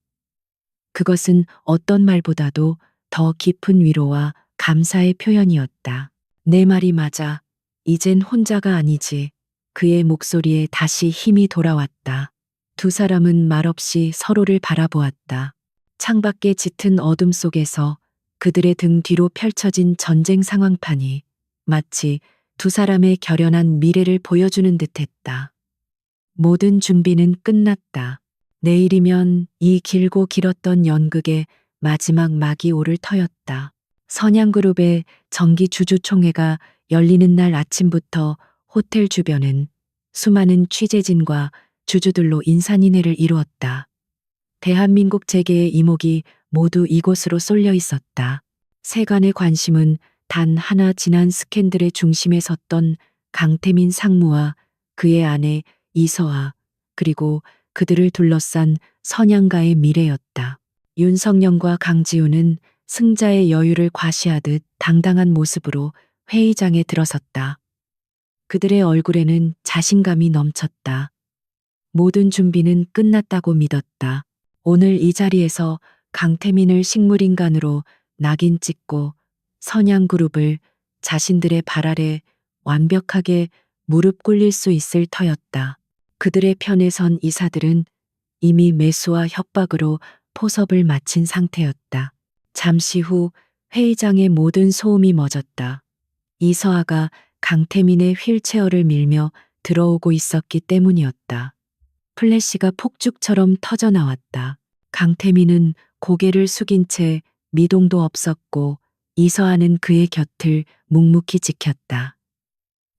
그것은 어떤 말보다도 더 깊은 위로와 감사의 표현이었다. 내 말이 맞아. 이젠 혼자가 아니지. 그의 목소리에 다시 힘이 돌아왔다. 두 사람은 말없이 서로를 바라보았다. 창밖에 짙은 어둠 속에서 그들의 등 뒤로 펼쳐진 전쟁 상황판이 마치 두 사람의 결연한 미래를 보여주는 듯했다. 모든 준비는 끝났다. 내일이면 이 길고 길었던 연극의 마지막 막이 오를 터였다. 선양그룹의 정기 주주총회가 열리는 날 아침부터 호텔 주변은 수많은 취재진과 주주들로 인산인해를 이루었다. 대한민국 재계의 이목이 모두 이곳으로 쏠려 있었다. 세간의 관심은 단 하나 지난 스캔들의 중심에 섰던 강태민 상무와 그의 아내 이서아 그리고 그들을 둘러싼 선양가의 미래였다. 윤석영과 강지훈은 승자의 여유를 과시하듯 당당한 모습으로 회의장에 들어섰다. 그들의 얼굴에는 자신감이 넘쳤다. 모든 준비는 끝났다고 믿었다. 오늘 이 자리에서 강태민을 식물인간으로 낙인 찍고 선양그룹을 자신들의 발 아래 완벽하게 무릎 꿇릴 수 있을 터였다. 그들의 편에 선 이사들은 이미 매수와 협박으로 포섭을 마친 상태였다. 잠시 후 회의장의 모든 소음이 멎었다. 이서아가 강태민의 휠체어를 밀며 들어오고 있었기 때문이었다. 플래시가 폭죽처럼 터져 나왔다. 강태민은 고개를 숙인 채 미동도 없었고 이서아는 그의 곁을 묵묵히 지켰다.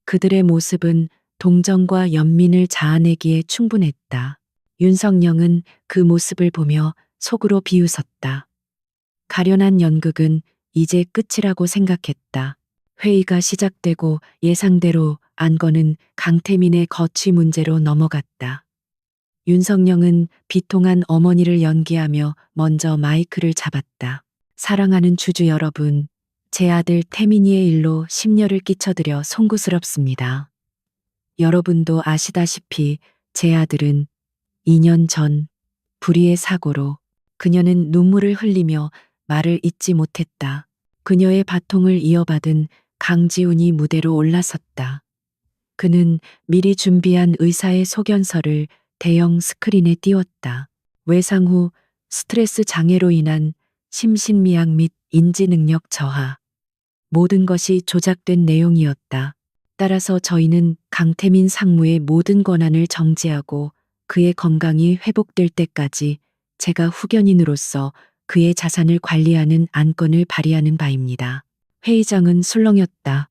그들의 모습은 동정과 연민을 자아내기에 충분했다. 윤석영은 그 모습을 보며 속으로 비웃었다. 가련한 연극은 이제 끝이라고 생각했다. 회의가 시작되고 예상대로 안건은 강태민의 거취 문제로 넘어갔다. 윤석영은 비통한 어머니를 연기하며 먼저 마이크를 잡았다. 사랑하는 주주 여러분, 제 아들 태민이의 일로 심려를 끼쳐드려 송구스럽습니다. 여러분도 아시다시피 제 아들은 2년 전 불의의 사고로 그녀는 눈물을 흘리며 말을 잇지 못했다. 그녀의 바통을 이어받은 강지훈이 무대로 올라섰다. 그는 미리 준비한 의사의 소견서를 대형 스크린에 띄웠다. 외상 후 스트레스 장애로 인한 심신미약 및 인지능력 저하. 모든 것이 조작된 내용이었다. 따라서 저희는 강태민 상무의 모든 권한을 정지하고 그의 건강이 회복될 때까지 제가 후견인으로서 그의 자산을 관리하는 안건을 발의하는 바입니다. 회의장은 술렁였다.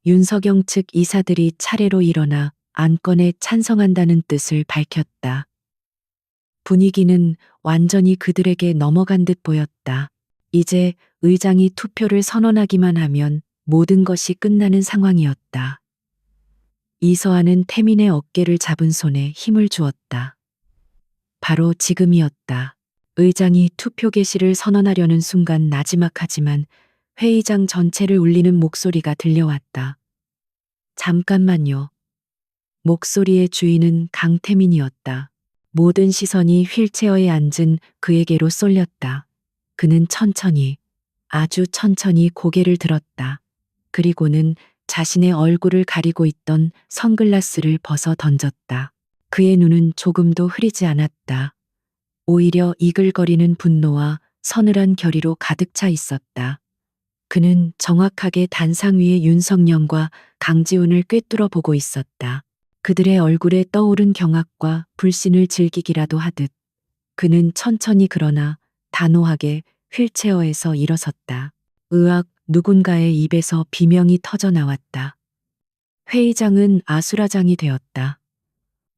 윤석영 측 이사들이 차례로 일어나 안건에 찬성한다는 뜻을 밝혔다. 분위기는 완전히 그들에게 넘어간 듯 보였다. 이제 의장이 투표를 선언하기만 하면 모든 것이 끝나는 상황이었다. 이서한은 태민의 어깨를 잡은 손에 힘을 주었다. 바로 지금이었다. 의장이 투표 개시를 선언하려는 순간 나지막하지만 회의장 전체를 울리는 목소리가 들려왔다. 잠깐만요. 목소리의 주인은 강태민이었다. 모든 시선이 휠체어에 앉은 그에게로 쏠렸다. 그는 천천히, 아주 천천히 고개를 들었다. 그리고는 자신의 얼굴을 가리고 있던 선글라스를 벗어 던졌다. 그의 눈은 조금도 흐리지 않았다. 오히려 이글거리는 분노와 서늘한 결의로 가득 차 있었다. 그는 정확하게 단상 위에 윤석영과 강지훈을 꿰뚫어 보고 있었다. 그들의 얼굴에 떠오른 경악과 불신을 즐기기라도 하듯 그는 천천히 그러나 단호하게 휠체어에서 일어섰다. 으악, 누군가의 입에서 비명이 터져 나왔다. 회의장은 아수라장이 되었다.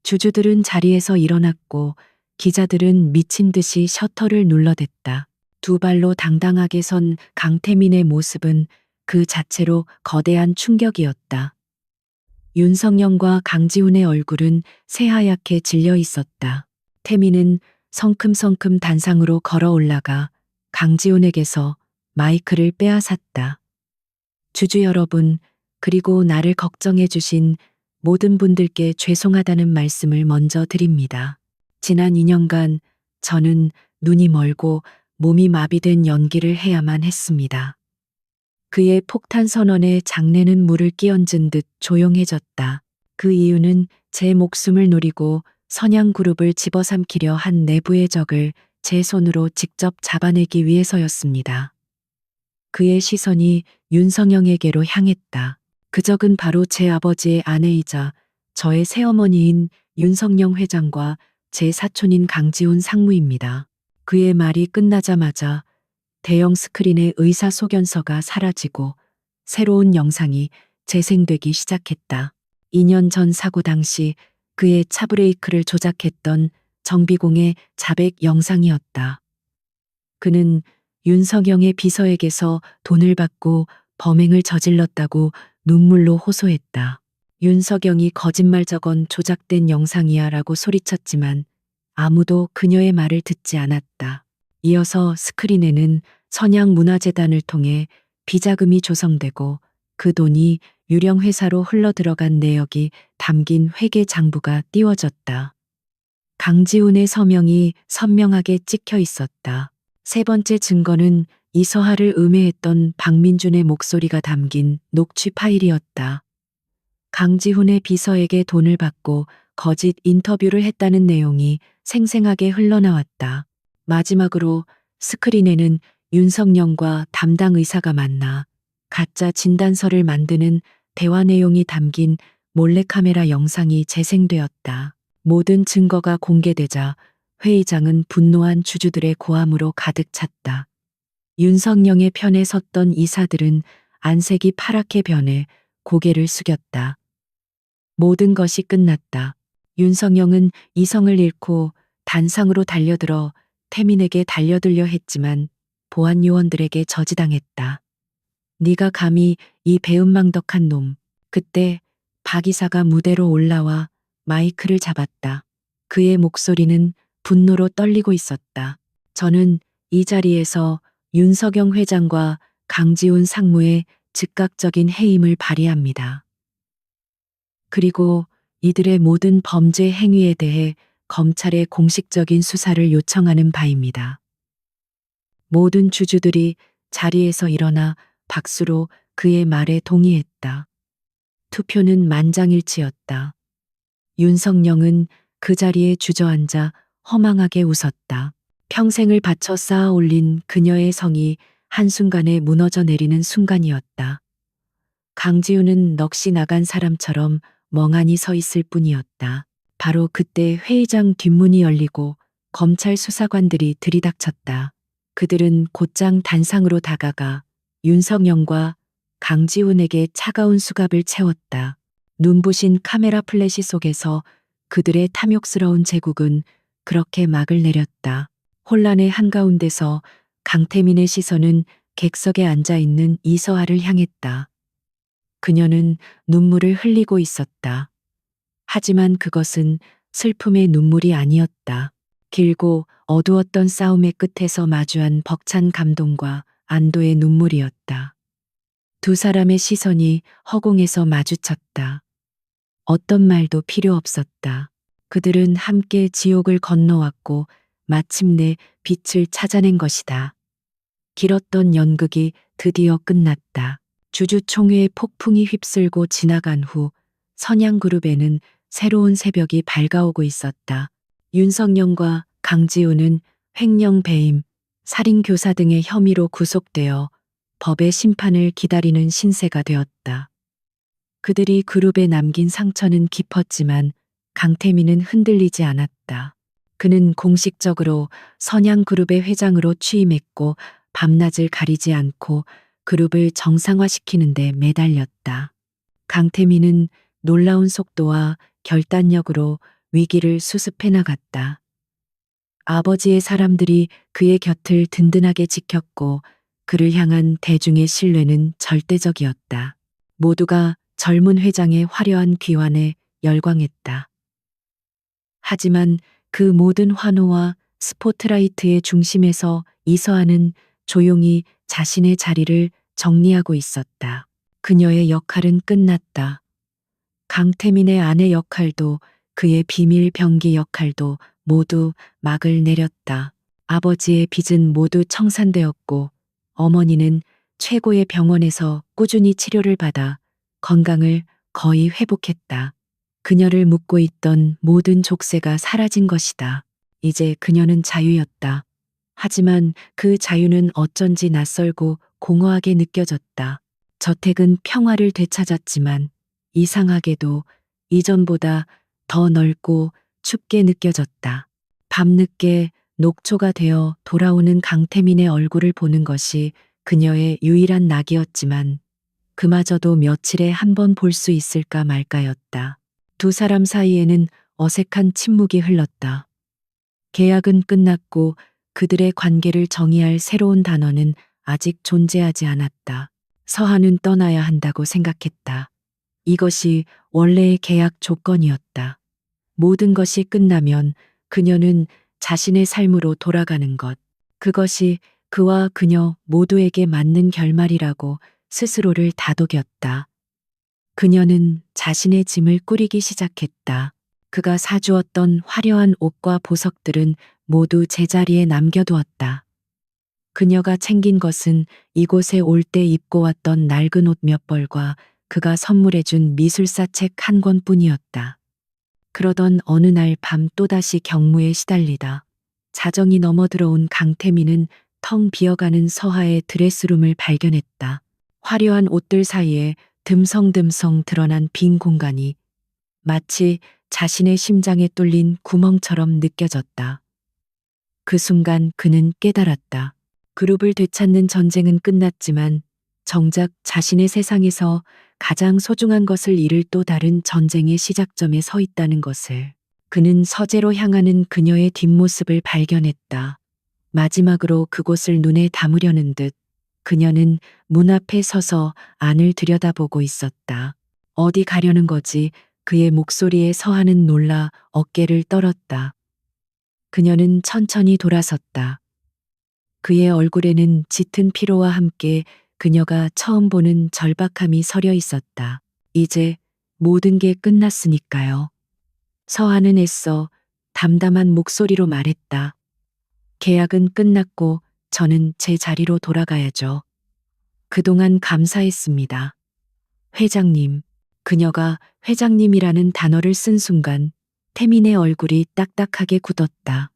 주주들은 자리에서 일어났고 기자들은 미친 듯이 셔터를 눌러댔다. 두 발로 당당하게 선 강태민의 모습은 그 자체로 거대한 충격이었다. 윤석영과 강지훈의 얼굴은 새하얗게 질려 있었다. 태민은 성큼성큼 단상으로 걸어 올라가 강지훈에게서 마이크를 빼앗았다. 주주 여러분, 그리고 나를 걱정해 주신 모든 분들께 죄송하다는 말씀을 먼저 드립니다. 지난 2년간 저는 눈이 멀고 몸이 마비된 연기를 해야만 했습니다. 그의 폭탄 선언에 장내는 물을 끼얹은 듯 조용해졌다. 그 이유는 제 목숨을 노리고 선양그룹을 집어삼키려 한 내부의 적을 제 손으로 직접 잡아내기 위해서였습니다. 그의 시선이 윤석영에게로 향했다. 그 적은 바로 제 아버지의 아내이자 저의 새어머니인 윤석영 회장과 제 사촌인 강지훈 상무입니다. 그의 말이 끝나자마자 대형 스크린의 의사 소견서가 사라지고 새로운 영상이 재생되기 시작했다. 2년 전 사고 당시 그의 차브레이크를 조작했던 정비공의 자백 영상이었다. 그는 윤석영의 비서에게서 돈을 받고 범행을 저질렀다고 눈물로 호소했다. 윤석영이 거짓말 저건 조작된 영상이야 라고 소리쳤지만 아무도 그녀의 말을 듣지 않았다. 이어서 스크린에는 선양문화재단을 통해 비자금이 조성되고 그 돈이 유령 회사로 흘러들어간 내역이 담긴 회계 장부가 띄워졌다. 강지훈의 서명이 선명하게 찍혀 있었다. 세 번째 증거는 이서하를 음해했던 박민준의 목소리가 담긴 녹취 파일이었다. 강지훈의 비서에게 돈을 받고 거짓 인터뷰를 했다는 내용이 생생하게 흘러나왔다. 마지막으로 스크린에는 윤석영과 담당 의사가 만나 가짜 진단서를 만드는 대화 내용이 담긴 몰래카메라 영상이 재생되었다. 모든 증거가 공개되자 회의장은 분노한 주주들의 고함으로 가득 찼다. 윤석영의 편에 섰던 이사들은 안색이 파랗게 변해 고개를 숙였다. 모든 것이 끝났다. 윤석영은 이성을 잃고 단상으로 달려들어 태민에게 달려들려 했지만 보안 요원들에게 저지당했다. 네가 감히 이 배은망덕한 놈. 그때 박 이사가 무대로 올라와 마이크를 잡았다. 그의 목소리는 분노로 떨리고 있었다. 저는 이 자리에서 윤석영 회장과 강지훈 상무의 즉각적인 해임을 발의합니다. 그리고 이들의 모든 범죄 행위에 대해 검찰의 공식적인 수사를 요청하는 바입니다. 모든 주주들이 자리에서 일어나 박수로 그의 말에 동의했다. 투표는 만장일치였다. 윤석영은 그 자리에 주저앉아 허망하게 웃었다. 평생을 바쳐 쌓아 올린 그녀의 성이 한순간에 무너져 내리는 순간이었다. 강지훈은 넋이 나간 사람처럼 멍하니 서 있을 뿐이었다. 바로 그때 회의장 뒷문이 열리고 검찰 수사관들이 들이닥쳤다. 그들은 곧장 단상으로 다가가 윤석영과 강지훈에게 차가운 수갑을 채웠다. 눈부신 카메라 플래시 속에서 그들의 탐욕스러운 제국은 그렇게 막을 내렸다. 혼란의 한가운데서 강태민의 시선은 객석에 앉아 있는 이서아를 향했다. 그녀는 눈물을 흘리고 있었다. 하지만 그것은 슬픔의 눈물이 아니었다. 길고 어두웠던 싸움의 끝에서 마주한 벅찬 감동과 안도의 눈물이었다. 두 사람의 시선이 허공에서 마주쳤다. 어떤 말도 필요 없었다. 그들은 함께 지옥을 건너왔고 마침내 빛을 찾아낸 것이다. 길었던 연극이 드디어 끝났다. 주주총회의 폭풍이 휩쓸고 지나간 후 선양그룹에는 새로운 새벽이 밝아오고 있었다. 윤석영과 강지훈은 횡령 배임, 살인교사 등의 혐의로 구속되어 법의 심판을 기다리는 신세가 되었다. 그들이 그룹에 남긴 상처는 깊었지만 강태민은 흔들리지 않았다. 그는 공식적으로 선양그룹의 회장으로 취임했고 밤낮을 가리지 않고 그룹을 정상화시키는 데 매달렸다. 강태민은 놀라운 속도와 결단력으로 위기를 수습해 나갔다. 아버지의 사람들이 그의 곁을 든든하게 지켰고 그를 향한 대중의 신뢰는 절대적이었다. 모두가 젊은 회장의 화려한 귀환에 열광했다. 하지만 그 모든 환호와 스포트라이트의 중심에서 이서아는 조용히 자신의 자리를 정리하고 있었다. 그녀의 역할은 끝났다. 강태민의 아내 역할도 그의 비밀 병기 역할도 모두 막을 내렸다. 아버지의 빚은 모두 청산되었고 어머니는 최고의 병원에서 꾸준히 치료를 받아 건강을 거의 회복했다. 그녀를 묶고 있던 모든 족쇄가 사라진 것이다. 이제 그녀는 자유였다. 하지만 그 자유는 어쩐지 낯설고 공허하게 느껴졌다. 저택은 평화를 되찾았지만 이상하게도 이전보다 더 넓고 춥게 느껴졌다. 밤늦게 녹초가 되어 돌아오는 강태민의 얼굴을 보는 것이 그녀의 유일한 낙이었지만 그마저도 며칠에 한 번 볼 수 있을까 말까였다. 두 사람 사이에는 어색한 침묵이 흘렀다. 계약은 끝났고 그들의 관계를 정의할 새로운 단어는 아직 존재하지 않았다. 서한은 떠나야 한다고 생각했다. 이것이 원래의 계약 조건이었다. 모든 것이 끝나면 그녀는 자신의 삶으로 돌아가는 것. 그것이 그와 그녀 모두에게 맞는 결말이라고 스스로를 다독였다. 그녀는 자신의 짐을 꾸리기 시작했다. 그가 사주었던 화려한 옷과 보석들은 모두 제자리에 남겨두었다. 그녀가 챙긴 것은 이곳에 올 때 입고 왔던 낡은 옷 몇 벌과 그가 선물해준 미술사 책 한 권뿐이었다. 그러던 어느 날 밤 또다시 경무에 시달리다 자정이 넘어 들어온 강태민은 텅 비어가는 서하의 드레스룸을 발견했다. 화려한 옷들 사이에 듬성듬성 드러난 빈 공간이 마치 자신의 심장에 뚫린 구멍처럼 느껴졌다. 그 순간 그는 깨달았다. 그룹을 되찾는 전쟁은 끝났지만 정작 자신의 세상에서 가장 소중한 것을 잃을 또 다른 전쟁의 시작점에 서 있다는 것을. 그는 서재로 향하는 그녀의 뒷모습을 발견했다. 마지막으로 그곳을 눈에 담으려는 듯 그녀는 문 앞에 서서 안을 들여다보고 있었다. 어디 가려는 거지? 그의 목소리에 서한은 놀라 어깨를 떨었다. 그녀는 천천히 돌아섰다. 그의 얼굴에는 짙은 피로와 함께 그녀가 처음 보는 절박함이 서려 있었다. 이제 모든 게 끝났으니까요. 서한은 애써 담담한 목소리로 말했다. 계약은 끝났고 저는 제 자리로 돌아가야죠. 그동안 감사했습니다. 회장님. 그녀가 회장님이라는 단어를 쓴 순간 태민의 얼굴이 딱딱하게 굳었다.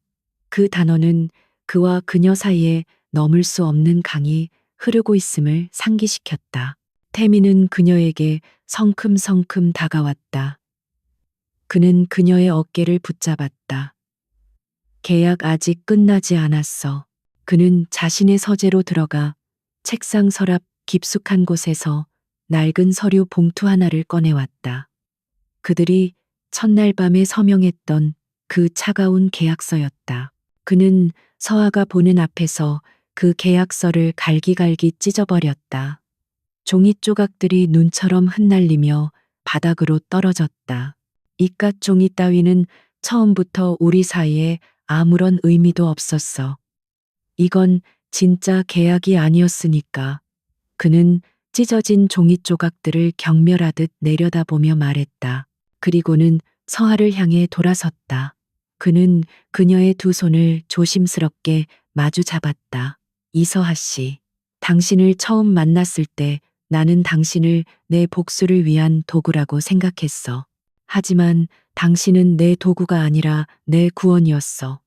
그 단어는 그와 그녀 사이에 넘을 수 없는 강이 흐르고 있음을 상기시켰다. 태민은 그녀에게 성큼성큼 다가왔다. 그는 그녀의 어깨를 붙잡았다. 계약 아직 끝나지 않았어. 그는 자신의 서재로 들어가 책상 서랍 깊숙한 곳에서 낡은 서류 봉투 하나를 꺼내왔다. 그들이 첫날 밤에 서명했던 그 차가운 계약서였다. 그는 서아가 보는 앞에서 그 계약서를 갈기갈기 찢어버렸다. 종이 조각들이 눈처럼 흩날리며 바닥으로 떨어졌다. 이깟 종이 따위는 처음부터 우리 사이에 아무런 의미도 없었어. 이건 진짜 계약이 아니었으니까. 그는 찢어진 종이 조각들을 경멸하듯 내려다보며 말했다. 그리고는 서아를 향해 돌아섰다. 그는 그녀의 두 손을 조심스럽게 마주 잡았다. 이서아 씨, 당신을 처음 만났을 때 나는 당신을 내 복수를 위한 도구라고 생각했어. 하지만 당신은 내 도구가 아니라 내 구원이었어.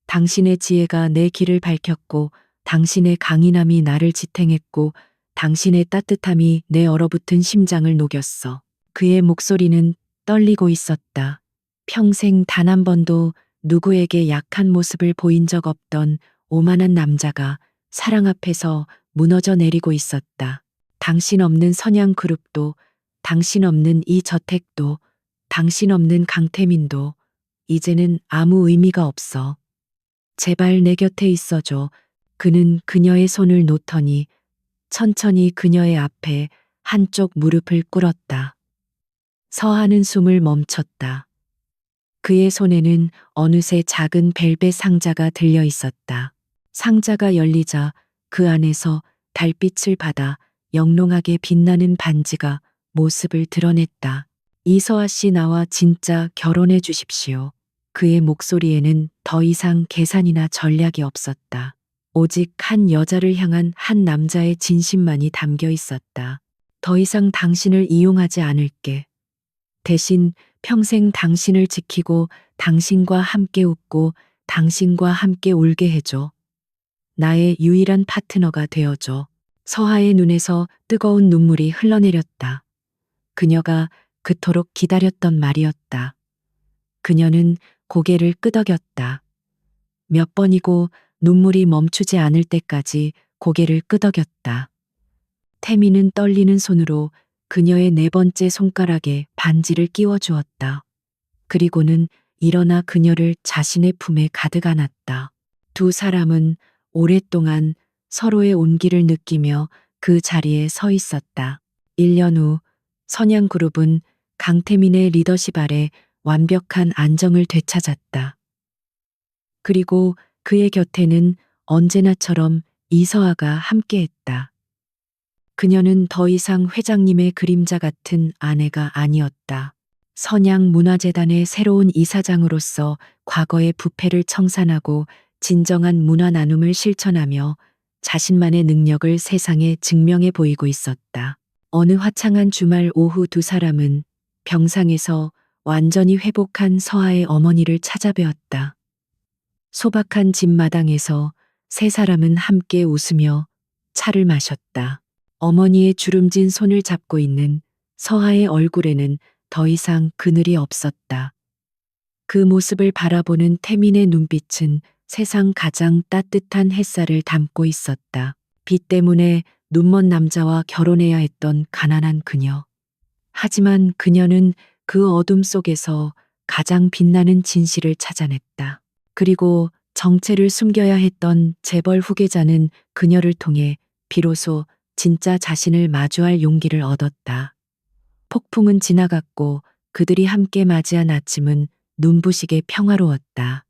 당신의 지혜가 내 길을 밝혔고, 당신의 강인함이 나를 지탱했고, 당신의 따뜻함이 내 얼어붙은 심장을 녹였어. 그의 목소리는 떨리고 있었다. 평생 단 한 번도 누구에게 약한 모습을 보인 적 없던 오만한 남자가 사랑 앞에서 무너져 내리고 있었다. 당신 없는 선양 그룹도, 당신 없는 이 저택도, 당신 없는 강태민도 이제는 아무 의미가 없어. 제발 내 곁에 있어줘. 그는 그녀의 손을 놓더니 천천히 그녀의 앞에 한쪽 무릎을 꿇었다. 서하는 숨을 멈췄다. 그의 손에는 어느새 작은 벨벳 상자가 들려 있었다. 상자가 열리자 그 안에서 달빛을 받아 영롱하게 빛나는 반지가 모습을 드러냈다. 이서아 씨 나와 진짜 결혼해 주십시오. 그의 목소리에는 더 이상 계산이나 전략이 없었다. 오직 한 여자를 향한 한 남자의 진심만이 담겨 있었다. 더 이상 당신을 이용하지 않을게. 대신 평생 당신을 지키고 당신과 함께 웃고 당신과 함께 울게 해줘. 나의 유일한 파트너가 되어줘. 서하의 눈에서 뜨거운 눈물이 흘러내렸다. 그녀가 그토록 기다렸던 말이었다. 그녀는 고개를 끄덕였다. 몇 번이고 눈물이 멈추지 않을 때까지 고개를 끄덕였다. 태미는 떨리는 손으로 그녀의 네 번째 손가락에 반지를 끼워 주었다. 그리고는 일어나 그녀를 자신의 품에 가득 안았다. 두 사람은 오랫동안 서로의 온기를 느끼며 그 자리에 서 있었다. 1년 후 선양그룹은 강태민의 리더십 아래 완벽한 안정을 되찾았다. 그리고 그의 곁에는 언제나처럼 이서아가 함께했다. 그녀는 더 이상 회장님의 그림자 같은 아내가 아니었다. 선양문화재단의 새로운 이사장으로서 과거의 부패를 청산하고 진정한 문화 나눔을 실천하며 자신만의 능력을 세상에 증명해 보이고 있었다. 어느 화창한 주말 오후 두 사람은 병상에서 완전히 회복한 서아의 어머니를 찾아뵈었다. 소박한 집 마당에서 세 사람은 함께 웃으며 차를 마셨다. 어머니의 주름진 손을 잡고 있는 서아의 얼굴에는 더 이상 그늘이 없었다. 그 모습을 바라보는 태민의 눈빛은 세상 가장 따뜻한 햇살을 담고 있었다. 빛 때문에 눈먼 남자와 결혼해야 했던 가난한 그녀. 하지만 그녀는 그 어둠 속에서 가장 빛나는 진실을 찾아냈다. 그리고 정체를 숨겨야 했던 재벌 후계자는 그녀를 통해 비로소 진짜 자신을 마주할 용기를 얻었다. 폭풍은 지나갔고 그들이 함께 맞이한 아침은 눈부시게 평화로웠다.